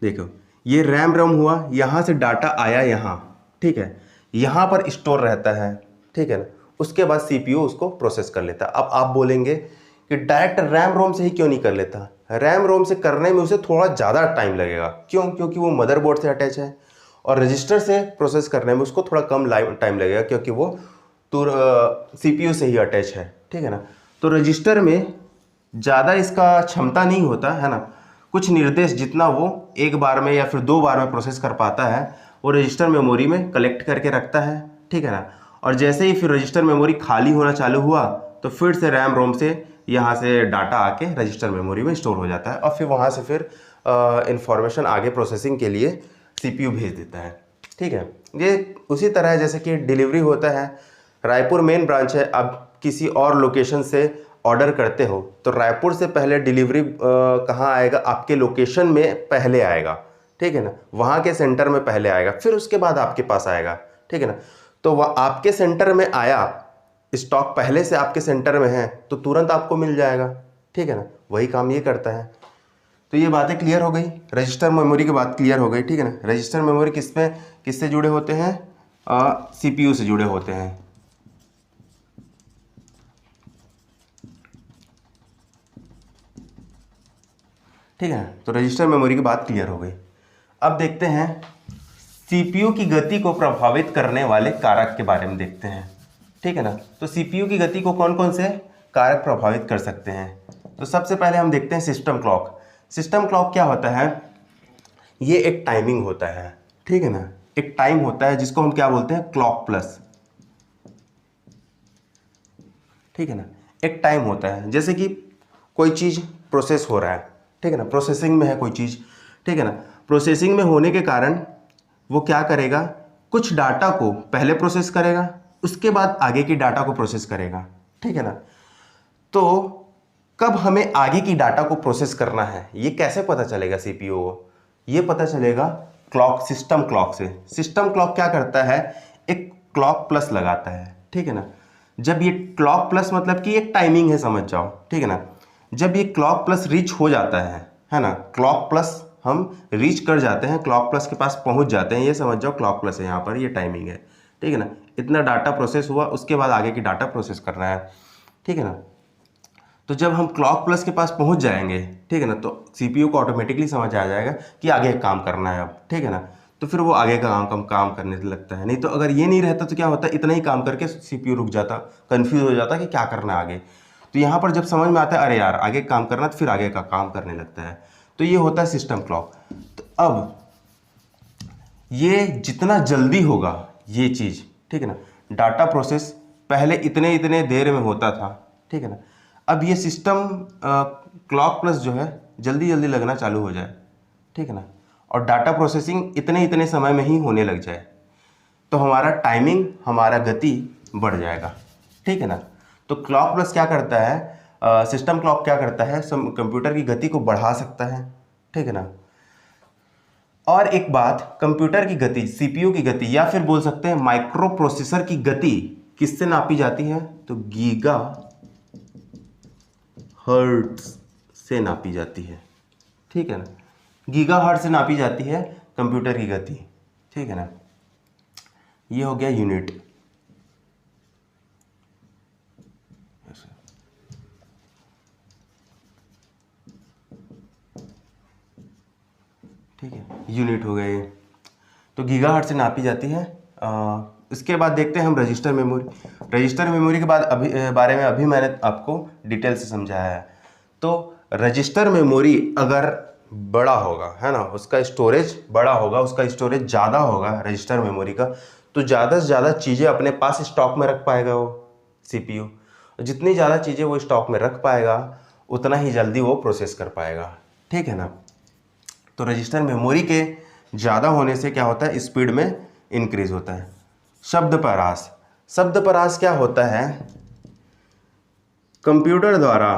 देखो ये रैम रोम हुआ, यहाँ से डाटा आया यहाँ, ठीक है, यहाँ पर स्टोर रहता है, ठीक है ना। उसके बाद सीपीयू उसको प्रोसेस कर लेता है। अब आप बोलेंगे कि डायरेक्ट रैम रोम से ही क्यों नहीं कर लेता, रैम रोम से करने में उसे थोड़ा ज़्यादा टाइम लगेगा, क्यों, क्योंकि वो मदरबोर्ड से अटैच है, और रजिस्टर से प्रोसेस करने में उसको थोड़ा कम टाइम लगेगा क्योंकि वो तो सीपीयू से ही अटैच है, ठीक है ना। तो रजिस्टर में ज़्यादा इसका क्षमता नहीं होता है ना, कुछ निर्देश जितना वो एक बार में या फिर 2 बार में प्रोसेस कर पाता है वो रजिस्टर मेमोरी में कलेक्ट करके रखता है, ठीक है ना। और जैसे ही फिर रजिस्टर मेमोरी खाली होना चालू हुआ तो फिर से रैम रोम से यहाँ से डाटा आके रजिस्टर मेमोरी में स्टोर हो जाता है, और फिर वहाँ से फिर इंफॉर्मेशन आगे प्रोसेसिंग के लिए सीपीयू भेज देता है, ठीक है। ये उसी तरह है जैसे कि डिलीवरी होता है, रायपुर मेन ब्रांच है, अब किसी और लोकेशन से ऑर्डर करते हो तो रायपुर से पहले डिलीवरी कहाँ आएगा, आपके लोकेशन में पहले आएगा, ठीक है ना, वहाँ के सेंटर में पहले आएगा, फिर उसके बाद आपके पास आएगा, ठीक है ना। तो वह आपके सेंटर में आया, स्टॉक पहले से आपके सेंटर में है तो तुरंत आपको मिल जाएगा, ठीक है ना, वही काम ये करता है। तो ये बातें क्लियर हो गई, रजिस्टर मेमोरी की बात क्लियर हो गई, ठीक है ना। रजिस्टर मेमोरी किससे जुड़े होते हैं, सीपीयू से जुड़े होते हैं। ठीक है, तो रजिस्टर मेमोरी की बात क्लियर हो गई। अब देखते हैं सीपीयू की गति को प्रभावित करने वाले कारक के बारे में देखते हैं, ठीक है ना। तो सीपीयू की गति को कौन कौन से कारक प्रभावित कर सकते हैं, तो सबसे पहले हम देखते हैं सिस्टम क्लॉक। सिस्टम क्लॉक क्या होता है, ये एक टाइमिंग होता है, ठीक है ना, एक टाइम होता है जिसको हम क्या बोलते हैं, क्लॉक प्लस, ठीक है ना। एक टाइम होता है, जैसे कि कोई चीज़ प्रोसेस हो रहा है, ठीक है ना, प्रोसेसिंग में है कोई चीज़, ठीक है ना। प्रोसेसिंग में होने के कारण वो क्या करेगा, कुछ डाटा को पहले प्रोसेस करेगा, उसके बाद आगे की डाटा को प्रोसेस करेगा, ठीक है ना। तो कब हमें आगे की डाटा को प्रोसेस करना है ये कैसे पता चलेगा सीपीयू को, ये पता चलेगा क्लॉक, सिस्टम क्लॉक से। सिस्टम क्लॉक क्या करता है, एक क्लॉक प्लस लगाता है, ठीक है ना। जब ये क्लॉक प्लस मतलब कि एक टाइमिंग है, समझ जाओ, ठीक है ना। जब ये क्लॉक प्लस रीच हो जाता है ना, क्लॉक प्लस हम रीच कर जाते हैं, क्लॉक प्लस के पास पहुंच जाते हैं, ये समझ जाओ क्लॉक प्लस है यहाँ पर, ये टाइमिंग है, ठीक है ना। इतना डाटा प्रोसेस हुआ, उसके बाद आगे की डाटा प्रोसेस करना है, ठीक है ना। तो जब हम क्लॉक प्लस के पास पहुंच जाएंगे, ठीक है ना, तो सीपीयू को ऑटोमेटिकली समझ आ जाएगा कि आगे काम करना है अब, ठीक है ना। तो फिर वो आगे का काम करने लगता है। नहीं तो अगर ये नहीं रहता तो क्या होता, इतना ही काम करके सीपीयू रुक जाता, कंफ्यूज हो जाता कि क्या करना है आगे। तो यहाँ पर जब समझ में आता है अरे यार आगे काम करना, तो फिर आगे का काम करने लगता है। तो ये होता है सिस्टम क्लॉक। तो अब ये जितना जल्दी होगा ये चीज़, ठीक है ना, डाटा प्रोसेस पहले इतने इतने देर में होता था, ठीक है ना, अब ये सिस्टम क्लॉक प्लस जो है जल्दी जल्दी लगना चालू हो जाए, ठीक है ना, और डाटा प्रोसेसिंग इतने इतने समय में ही होने लग जाए, तो हमारा टाइमिंग, हमारा गति बढ़ जाएगा, ठीक है ना। तो क्लॉक प्लस क्या करता है, सिस्टम क्लॉक क्या करता है, कंप्यूटर की गति को बढ़ा सकता है, ठीक है ना। और एक बात, कंप्यूटर की गति, सीपीयू की गति, या फिर बोल सकते हैं माइक्रो प्रोसेसर की गति किससे नापी जाती है, तो गीगा हर्ट्ज से नापी जाती है, ठीक है ना। गीगा हर्ट्ज से नापी जाती है कंप्यूटर की गति, ठीक है ना। ये हो गया यूनिट। यूनिट हो गए। तो गीगाहर्ट्ज से नापी जाती है। इसके बाद देखते हैं हम रजिस्टर मेमोरी। रजिस्टर मेमोरी के बारे में अभी मैंने आपको डिटेल से समझाया है। तो रजिस्टर मेमोरी अगर बड़ा होगा, है ना, उसका स्टोरेज बड़ा होगा, उसका स्टोरेज ज़्यादा होगा रजिस्टर मेमोरी का, तो ज़्यादा से ज़्यादा चीज़ें अपने पास स्टॉक में रख पाएगा वो CPU। जितनी ज़्यादा चीज़ें वो स्टॉक में रख पाएगा उतना ही जल्दी वो प्रोसेस कर पाएगा, ठीक है ना। तो रजिस्टर मेमोरी के ज़्यादा होने से क्या होता है, स्पीड में इंक्रीज होता है। शब्दपरास, शब्दपरास क्या होता है, कंप्यूटर द्वारा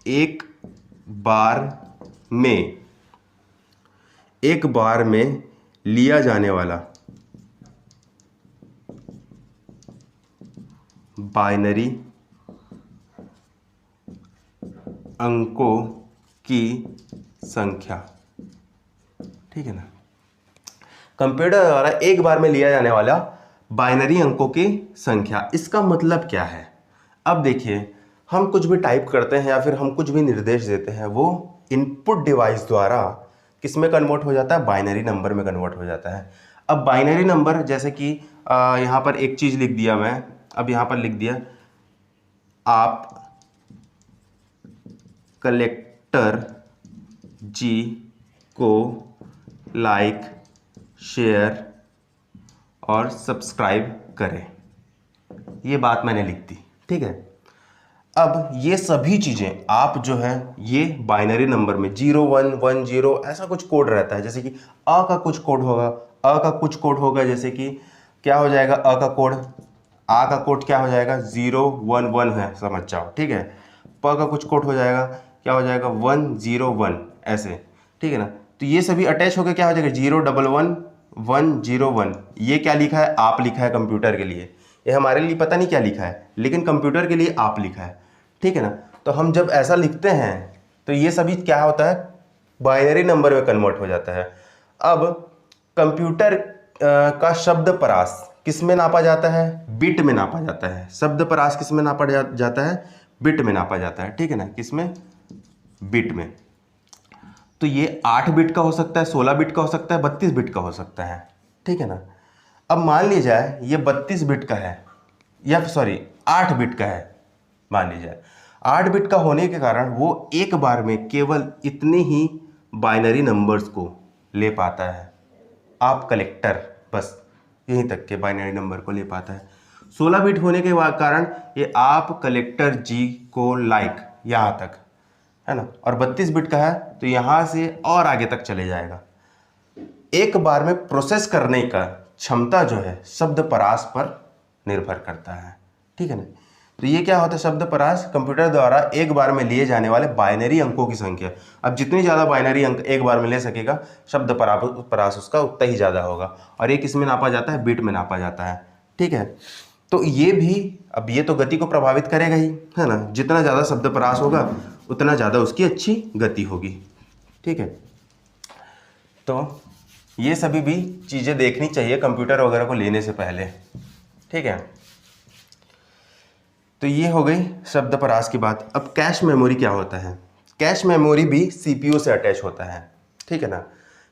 एक बार में लिया जाने वाला बाइनरी अंकों की संख्या, ठीक है ना। कंप्यूटर द्वारा एक बार में लिया जाने वाला बाइनरी अंकों की संख्या, इसका मतलब क्या है। अब देखिए, हम कुछ भी टाइप करते हैं या फिर हम कुछ भी निर्देश देते हैं, वो इनपुट डिवाइस द्वारा किस में कन्वर्ट हो जाता है, बाइनरी नंबर में कन्वर्ट हो जाता है। अब बाइनरी नंबर, जैसे कि यहाँ पर एक चीज़ लिख दिया मैं, अब यहाँ पर लिख दिया आप कलेक्टर जी को लाइक, शेयर और सब्सक्राइब करें, ये बात मैंने लिख दी, ठीक है। अब ये सभी चीज़ें आप जो है ये बाइनरी नंबर में 0 1 1 0 ऐसा कुछ कोड रहता है, जैसे कि अ का कुछ कोड होगा, अ का कुछ कोड होगा, जैसे कि क्या हो जाएगा, अ का कोड, आ का कोड क्या हो जाएगा 0 1 1 है, समझ जाओ, ठीक है। प का कुछ कोड हो जाएगा, क्या हो जाएगा 1 0 1 ऐसे, ठीक है ना। तो ये सभी अटैच होकर क्या हो जाएगा 0 1 1 1 0 1। ये क्या लिखा है, आप लिखा है कंप्यूटर के लिए, ये हमारे लिए पता नहीं क्या लिखा है, लेकिन कंप्यूटर के लिए आप लिखा है, ठीक है ना। तो हम जब ऐसा लिखते हैं तो ये सभी क्या होता है, बाइनरी नंबर में कन्वर्ट हो जाता है। अब कंप्यूटर का शब्द परास किस में नापा जाता है, बिट में नापा जाता है। शब्द परास किस में नापा जाता है, बिट में नापा जाता है, ठीक है ना, किस में, बिट में। तो ये 8 बिट का हो सकता है, 16 बिट का हो सकता है, 32 बिट का हो सकता है, ठीक है ना। अब मान लीजिए जाए ये 32 बिट का है, या सॉरी 8 बिट का है, मान लीजिए 8 बिट का होने के कारण वो एक बार में केवल इतने ही बाइनरी नंबर्स को ले पाता है। आप कलेक्टर बस यहीं तक के बाइनरी नंबर को ले पाता है। 16 बिट होने के कारण ये आप कलेक्टर जी को लाइक यहाँ तक, है ना, और 32 बिट का है तो यहाँ से और आगे तक चले जाएगा। एक बार में प्रोसेस करने का क्षमता जो है शब्द परास पर निर्भर करता है, ठीक है ना। तो ये क्या होता है, शब्द परास कंप्यूटर द्वारा एक बार में लिए जाने वाले बाइनरी अंकों की संख्या। अब जितनी ज़्यादा बाइनरी अंक एक बार में ले सकेगा शब्द परास उसका उतना ही ज़्यादा होगा। और ये किस में नापा जाता है, बिट में नापा जाता है, ठीक है। तो ये भी, अब ये तो गति को प्रभावित करेगा ही, है ना, जितना ज़्यादा शब्द परास होगा उतना ज़्यादा उसकी अच्छी गति होगी, ठीक है। तो ये सभी भी चीज़ें देखनी चाहिए कंप्यूटर वगैरह को लेने से पहले, ठीक है। तो ये हो गई शब्द परास की बात। अब कैश मेमोरी क्या होता है, कैश मेमोरी भी CPU से अटैच होता है, ठीक है ना।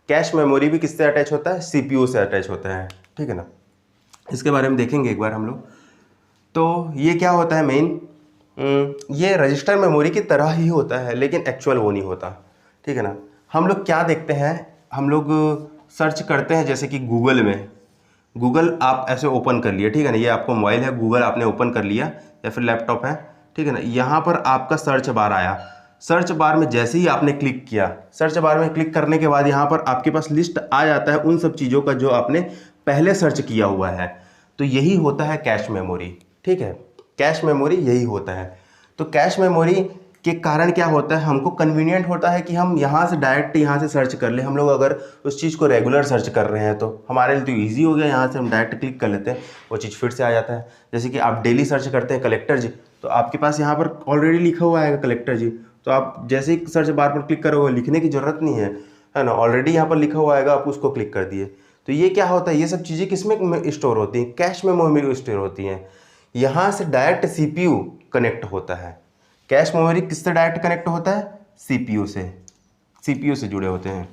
कैश मेमोरी भी किससे अटैच होता है, CPU से अटैच होता है, ठीक है ना। इसके बारे में देखेंगे एक बार हम लोग। तो ये क्या होता है मेन, ये रजिस्टर मेमोरी की तरह ही होता है लेकिन एक्चुअल वो नहीं होता, ठीक है ना। हम लोग क्या देखते हैं, हम लोग सर्च करते हैं, जैसे कि गूगल में, गूगल आप ऐसे ओपन कर लिए, ठीक है ना, ये आपको मोबाइल है, गूगल आपने ओपन कर लिया या फिर लैपटॉप है, ठीक है ना। यहाँ पर आपका सर्च बार आया, सर्च बार में जैसे ही आपने क्लिक किया, सर्च बार में क्लिक करने के बाद यहाँ पर आपके पास लिस्ट आ जाता है उन सब चीज़ों का जो आपने पहले सर्च किया हुआ है। तो यही होता है कैश मेमोरी, ठीक है, कैश मेमोरी यही होता है। तो कैश मेमोरी के कारण क्या होता है, हमको कन्वीनियंट होता है कि हम यहाँ से डायरेक्ट यहाँ से सर्च कर ले। हम लोग अगर उस चीज़ को रेगुलर सर्च कर रहे हैं तो हमारे लिए तो ईजी हो गया, यहाँ से हम डायरेक्ट क्लिक कर लेते हैं, वो चीज़ फिर से आ जाता है। जैसे कि आप डेली सर्च करते हैं कलेक्टर जी, तो आपके पास यहाँ पर ऑलरेडी लिखा हुआ है कलेक्टर जी, तो आप जैसे ही सर्च बार पर क्लिक करोगे, लिखने की ज़रूरत नहीं है ना, ऑलरेडी यहाँ पर लिखा हुआ है, आप उसको क्लिक कर दिए। तो ये क्या होता है, ये सब चीज़ें किस में स्टोर होती हैं, कैश मेमोरी में स्टोर होती हैं। यहाँ से डायरेक्ट CPU कनेक्ट होता है, कैश मेमोरी किससे डायरेक्ट कनेक्ट होता है? सीपीयू से, सीपीयू से जुड़े होते हैं।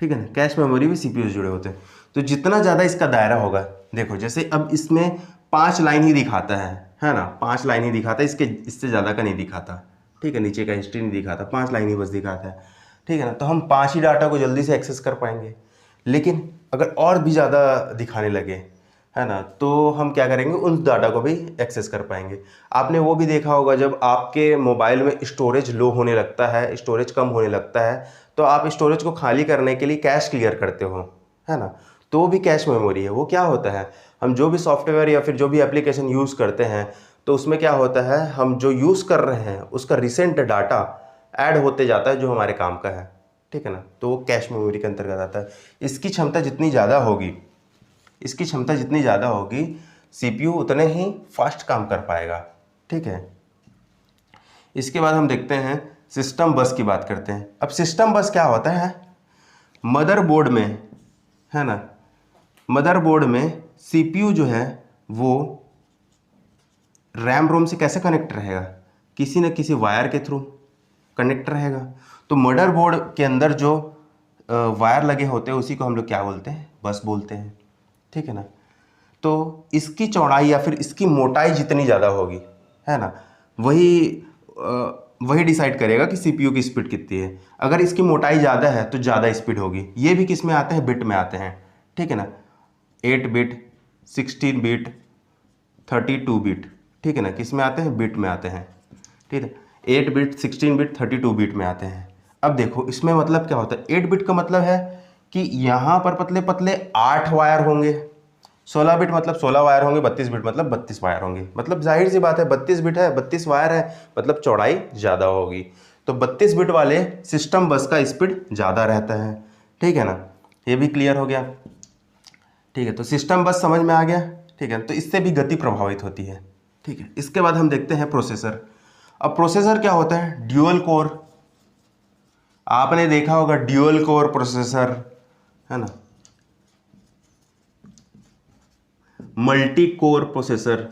ठीक है ना, कैश मेमोरी भी सीपीयू से जुड़े होते हैं। तो जितना ज़्यादा इसका दायरा होगा, देखो जैसे अब इसमें 5 लाइन ही दिखाता है ना, 5 लाइन ही दिखाता है, इससे ज़्यादा का नहीं दिखाता। ठीक है, नीचे का हिस्ट्री नहीं दिखाता, 5 लाइन ही बस दिखाता है। ठीक है ना, तो हम 5 ही डाटा को जल्दी से एक्सेस कर पाएंगे। लेकिन अगर और भी ज़्यादा दिखाने लगे, है ना, तो हम क्या करेंगे, उन डाटा को भी एक्सेस कर पाएंगे। आपने वो भी देखा होगा, जब आपके मोबाइल में स्टोरेज लो होने लगता है, स्टोरेज कम होने लगता है, तो आप स्टोरेज को खाली करने के लिए कैश क्लियर करते हो, है ना, तो वो भी कैश मेमोरी है। वो क्या होता है, हम जो भी सॉफ्टवेयर या फिर जो भी एप्लीकेशन यूज़ करते हैं, तो उसमें क्या होता है, हम जो यूज़ कर रहे हैं उसका रिसेंट डाटा ऐड होते जाता है जो हमारे काम का है। ठीक है ना, तो वो कैश मेमोरी के अंतर्गत आता है। इसकी क्षमता जितनी ज़्यादा होगी, इसकी क्षमता जितनी ज़्यादा होगी, सीपीयू उतने ही फास्ट काम कर पाएगा। ठीक है, इसके बाद हम देखते हैं सिस्टम बस की बात करते हैं। अब सिस्टम बस क्या होता है, मदरबोर्ड में, है ना, मदरबोर्ड में सीपीयू जो है वो रैम रोम से कैसे कनेक्ट रहेगा, किसी न किसी वायर के थ्रू कनेक्ट रहेगा। तो मदरबोर्ड के अंदर जो वायर लगे होते हैं उसी को हम लोग क्या बोलते हैं, बस बोलते हैं। ठीक है ना, तो इसकी चौड़ाई या फिर इसकी मोटाई जितनी ज़्यादा होगी, है ना, वही डिसाइड करेगा कि सीपीयू की स्पीड कितनी है। अगर इसकी मोटाई ज़्यादा है तो ज़्यादा स्पीड होगी। ये भी किस में आते हैं, बिट में आते हैं। ठीक है ना, 8 बिट, 16 बिट, 32 बिट। ठीक है ना, किस में आते हैं, बिट में आते हैं। ठीक है, 8 बिट, 16 बिट, 32 बिट में आते हैं। अब देखो इसमें मतलब क्या होता है, 8 बिट का मतलब है कि यहाँ पर पतले पतले 8 वायर होंगे, 16 बिट मतलब 16 वायर होंगे, 32 बिट मतलब 32 वायर होंगे। मतलब जाहिर सी बात है, 32 बिट है, 32 वायर है, मतलब चौड़ाई ज़्यादा होगी। तो 32 बिट वाले सिस्टम बस का स्पीड ज़्यादा रहता है। ठीक है ना, ये भी क्लियर हो गया। ठीक है, तो सिस्टम बस समझ में आ गया। ठीक है, तो इससे भी गति प्रभावित होती है। ठीक है, इसके बाद हम देखते हैं प्रोसेसर। अब प्रोसेसर क्या होता है, ड्यूअल कोर। आपने देखा होगा ड्यूअल कोर प्रोसेसर, है ना, multi core processor,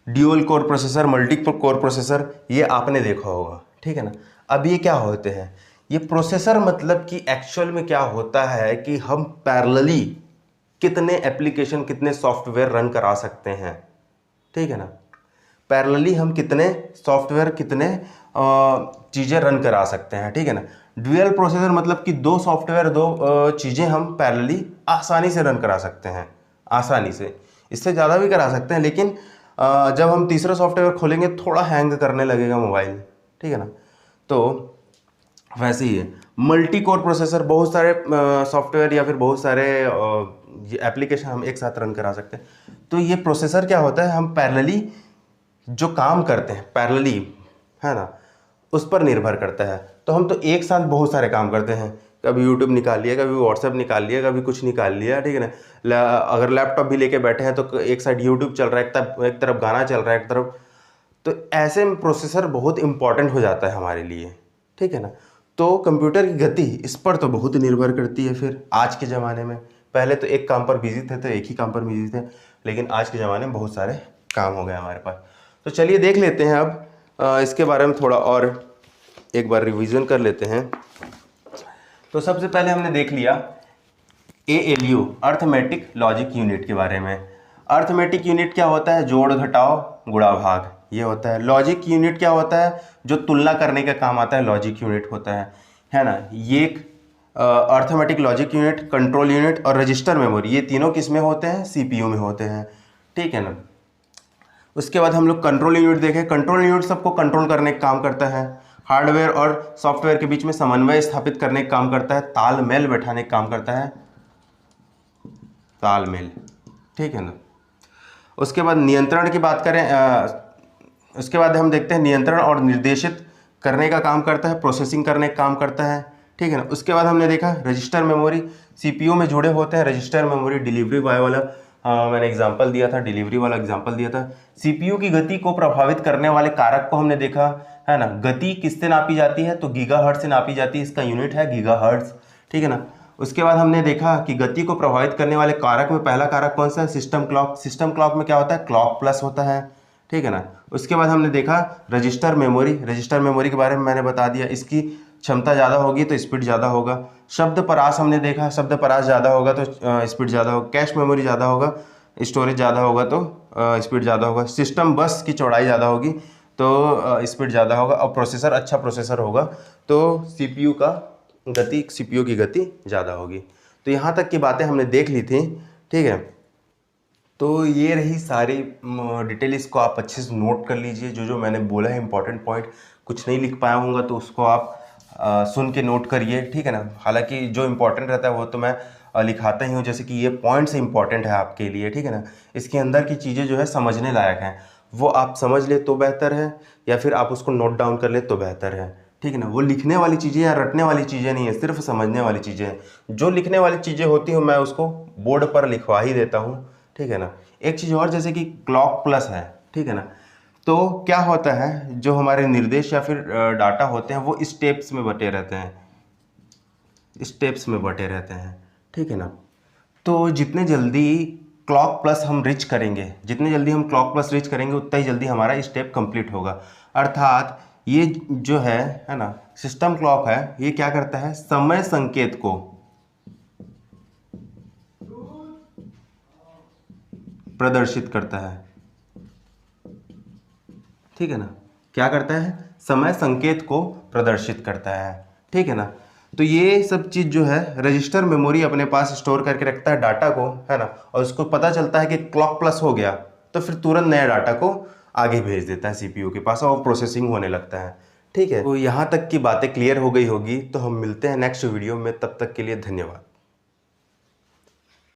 dual core processor, multi core processor, ये आपने देखा होगा। ठीक है ना, अब ये क्या होते हैं, ये प्रोसेसर मतलब कि एक्चुअल में क्या होता है कि हम पैरेलली कितने एप्लीकेशन, कितने सॉफ्टवेयर रन करा सकते हैं। ठीक है ना, पैरेलली हम कितने सॉफ्टवेयर, कितने चीज़ें रन करा सकते हैं। ठीक है ना, ड्यूअल प्रोसेसर मतलब कि 2 सॉफ्टवेयर, 2 चीज़ें हम पैरेलली आसानी से रन करा सकते हैं, आसानी से। इससे ज़्यादा भी करा सकते हैं, लेकिन जब हम तीसरा सॉफ्टवेयर खोलेंगे थोड़ा हैंग करने लगेगा मोबाइल। ठीक है ना, तो वैसे ही है मल्टी कोर प्रोसेसर, बहुत सारे सॉफ्टवेयर या फिर बहुत सारे एप्लीकेशन हम एक साथ रन करा सकते हैं। तो ये प्रोसेसर क्या होता है, हम पैरेलली जो काम करते हैं पैरेलली, है ना, उस पर निर्भर करता है। तो हम तो एक साथ बहुत सारे काम करते हैं, कभी यूट्यूब निकाल लिया, कभी व्हाट्सएप निकाल लिया, कभी कुछ निकाल लिया। ठीक है ना, अगर लैपटॉप भी लेके बैठे हैं तो एक साइड यूट्यूब चल रहा है, एक तरफ गाना चल रहा है, एक तरफ, तो ऐसे में प्रोसेसर बहुत इंपॉर्टेंट हो जाता है हमारे लिए। ठीक है ना, तो कंप्यूटर की गति इस पर तो बहुत निर्भर करती है। फिर आज के ज़माने में, पहले तो एक काम पर बिजी थे तो एक ही काम पर बिजी थे, लेकिन आज के ज़माने में बहुत सारे काम हो गए हमारे पास। तो चलिए देख लेते हैं अब इसके बारे में थोड़ा और एक बार रिवीजन कर लेते हैं। तो सबसे पहले हमने देख लिया ALU, अर्थमेटिक लॉजिक यूनिट के बारे में। अर्थमेटिक यूनिट क्या होता है, जोड़ घटाव गुणा भाग, ये होता है। लॉजिक यूनिट क्या होता है, जो तुलना करने का काम आता है, लॉजिक यूनिट होता है ना। ये एक arithmetic logic unit, control unit और रजिस्टर मेमोरी, ये तीनों किस में होते हैं, CPU में होते हैं। ठीक है ना, उसके बाद हम लोग कंट्रोल यूनिट देखें। कंट्रोल यूनिट सबको कंट्रोल करने का काम करता है, हार्डवेयर और सॉफ्टवेयर के बीच में समन्वय स्थापित करने का काम करता है, तालमेल बैठाने का काम करता है, तालमेल। ठीक है ना, उसके बाद नियंत्रण की बात करें, उसके बाद हम देखते हैं नियंत्रण और निर्देशित करने का काम करता है, प्रोसेसिंग करने का काम करता है। ठीक है ना, उसके बाद हमने देखा रजिस्टर मेमोरी, CPU में जुड़े होते हैं। रजिस्टर मेमोरी डिलीवरी बॉय वाला मैंने एग्जांपल दिया था, डिलीवरी वाला एग्जांपल दिया था। CPU की गति को प्रभावित करने वाले कारक को हमने देखा, है ना। गति किससे नापी जाती है, तो गीगाहर्ट्ज से नापी जाती है, इसका यूनिट है गीगाहर्ट्ज। ठीक है ना, उसके बाद हमने देखा कि गति को प्रभावित करने वाले कारक में पहला कारक कौन सा है, सिस्टम क्लॉक। सिस्टम क्लॉक में क्या होता है, क्लॉक प्लस होता है, ठीक है ना। उसके बाद हमने देखा रजिस्टर मेमोरी। रजिस्टर मेमोरी के बारे में मैंने बता दिया, इसकी क्षमता ज़्यादा होगी तो स्पीड ज़्यादा होगा। शब्द परास हमने देखा, शब्द परास ज़्यादा होगा तो स्पीड ज़्यादा होगा। कैश मेमोरी ज़्यादा होगा, स्टोरेज ज़्यादा होगा तो स्पीड ज़्यादा होगा। सिस्टम बस की चौड़ाई ज़्यादा होगी तो स्पीड ज़्यादा होगा। और प्रोसेसर अच्छा प्रोसेसर होगा तो सीपीयू की गति ज़्यादा होगी। तो यहाँ तक की बातें हमने देख ली थी, ठीक है। तो ये रही सारी डिटेल, इसको आप अच्छे से नोट कर लीजिए। जो जो मैंने बोला है इंपॉर्टेंट पॉइंट, कुछ नहीं लिख पाया हूँगा तो उसको आप सुन के नोट करिए, ठीक है ना। हालांकि जो इंपॉर्टेंट रहता है वो तो मैं लिखाता ही हूँ, जैसे कि ये पॉइंट्स इंपॉर्टेंट है आपके लिए, ठीक है ना। इसके अंदर की चीज़ें जो है समझने लायक हैं, वो आप समझ ले तो बेहतर है, या फिर आप उसको नोट डाउन कर ले तो बेहतर है, ठीक है ना। वो लिखने वाली चीज़ें या रटने वाली चीज़ें नहीं है, सिर्फ समझने वाली चीज़ें हैं। जो लिखने वाली चीज़ें होती हैं मैं उसको बोर्ड पर लिखवा ही देता हूँ, ठीक है ना। एक चीज़ और, जैसे कि क्लॉक प्लस है, ठीक है ना। तो क्या होता है, जो हमारे निर्देश या फिर डाटा होते हैं वो स्टेप्स में बटे रहते हैं, ठीक है ना। तो जितने जल्दी क्लॉक प्लस हम रीच करेंगे, उतना ही जल्दी हमारा स्टेप कंप्लीट होगा। अर्थात ये जो है ना, सिस्टम क्लॉक है, ये क्या करता है, समय संकेत को प्रदर्शित करता है, ठीक है ना। क्या करता है, समय संकेत को प्रदर्शित करता है, ठीक है ना। तो ये सब चीज़ जो है रजिस्टर मेमोरी अपने पास स्टोर करके रखता है डाटा को, है ना। और उसको पता चलता है कि क्लॉक प्लस हो गया तो फिर तुरंत नया डाटा को आगे भेज देता है सीपीयू के पास और प्रोसेसिंग होने लगता है, ठीक है। तो यहाँ तक की बातें क्लियर हो गई होगी। तो हम मिलते हैं नेक्स्ट वीडियो में, तब तक के लिए धन्यवाद।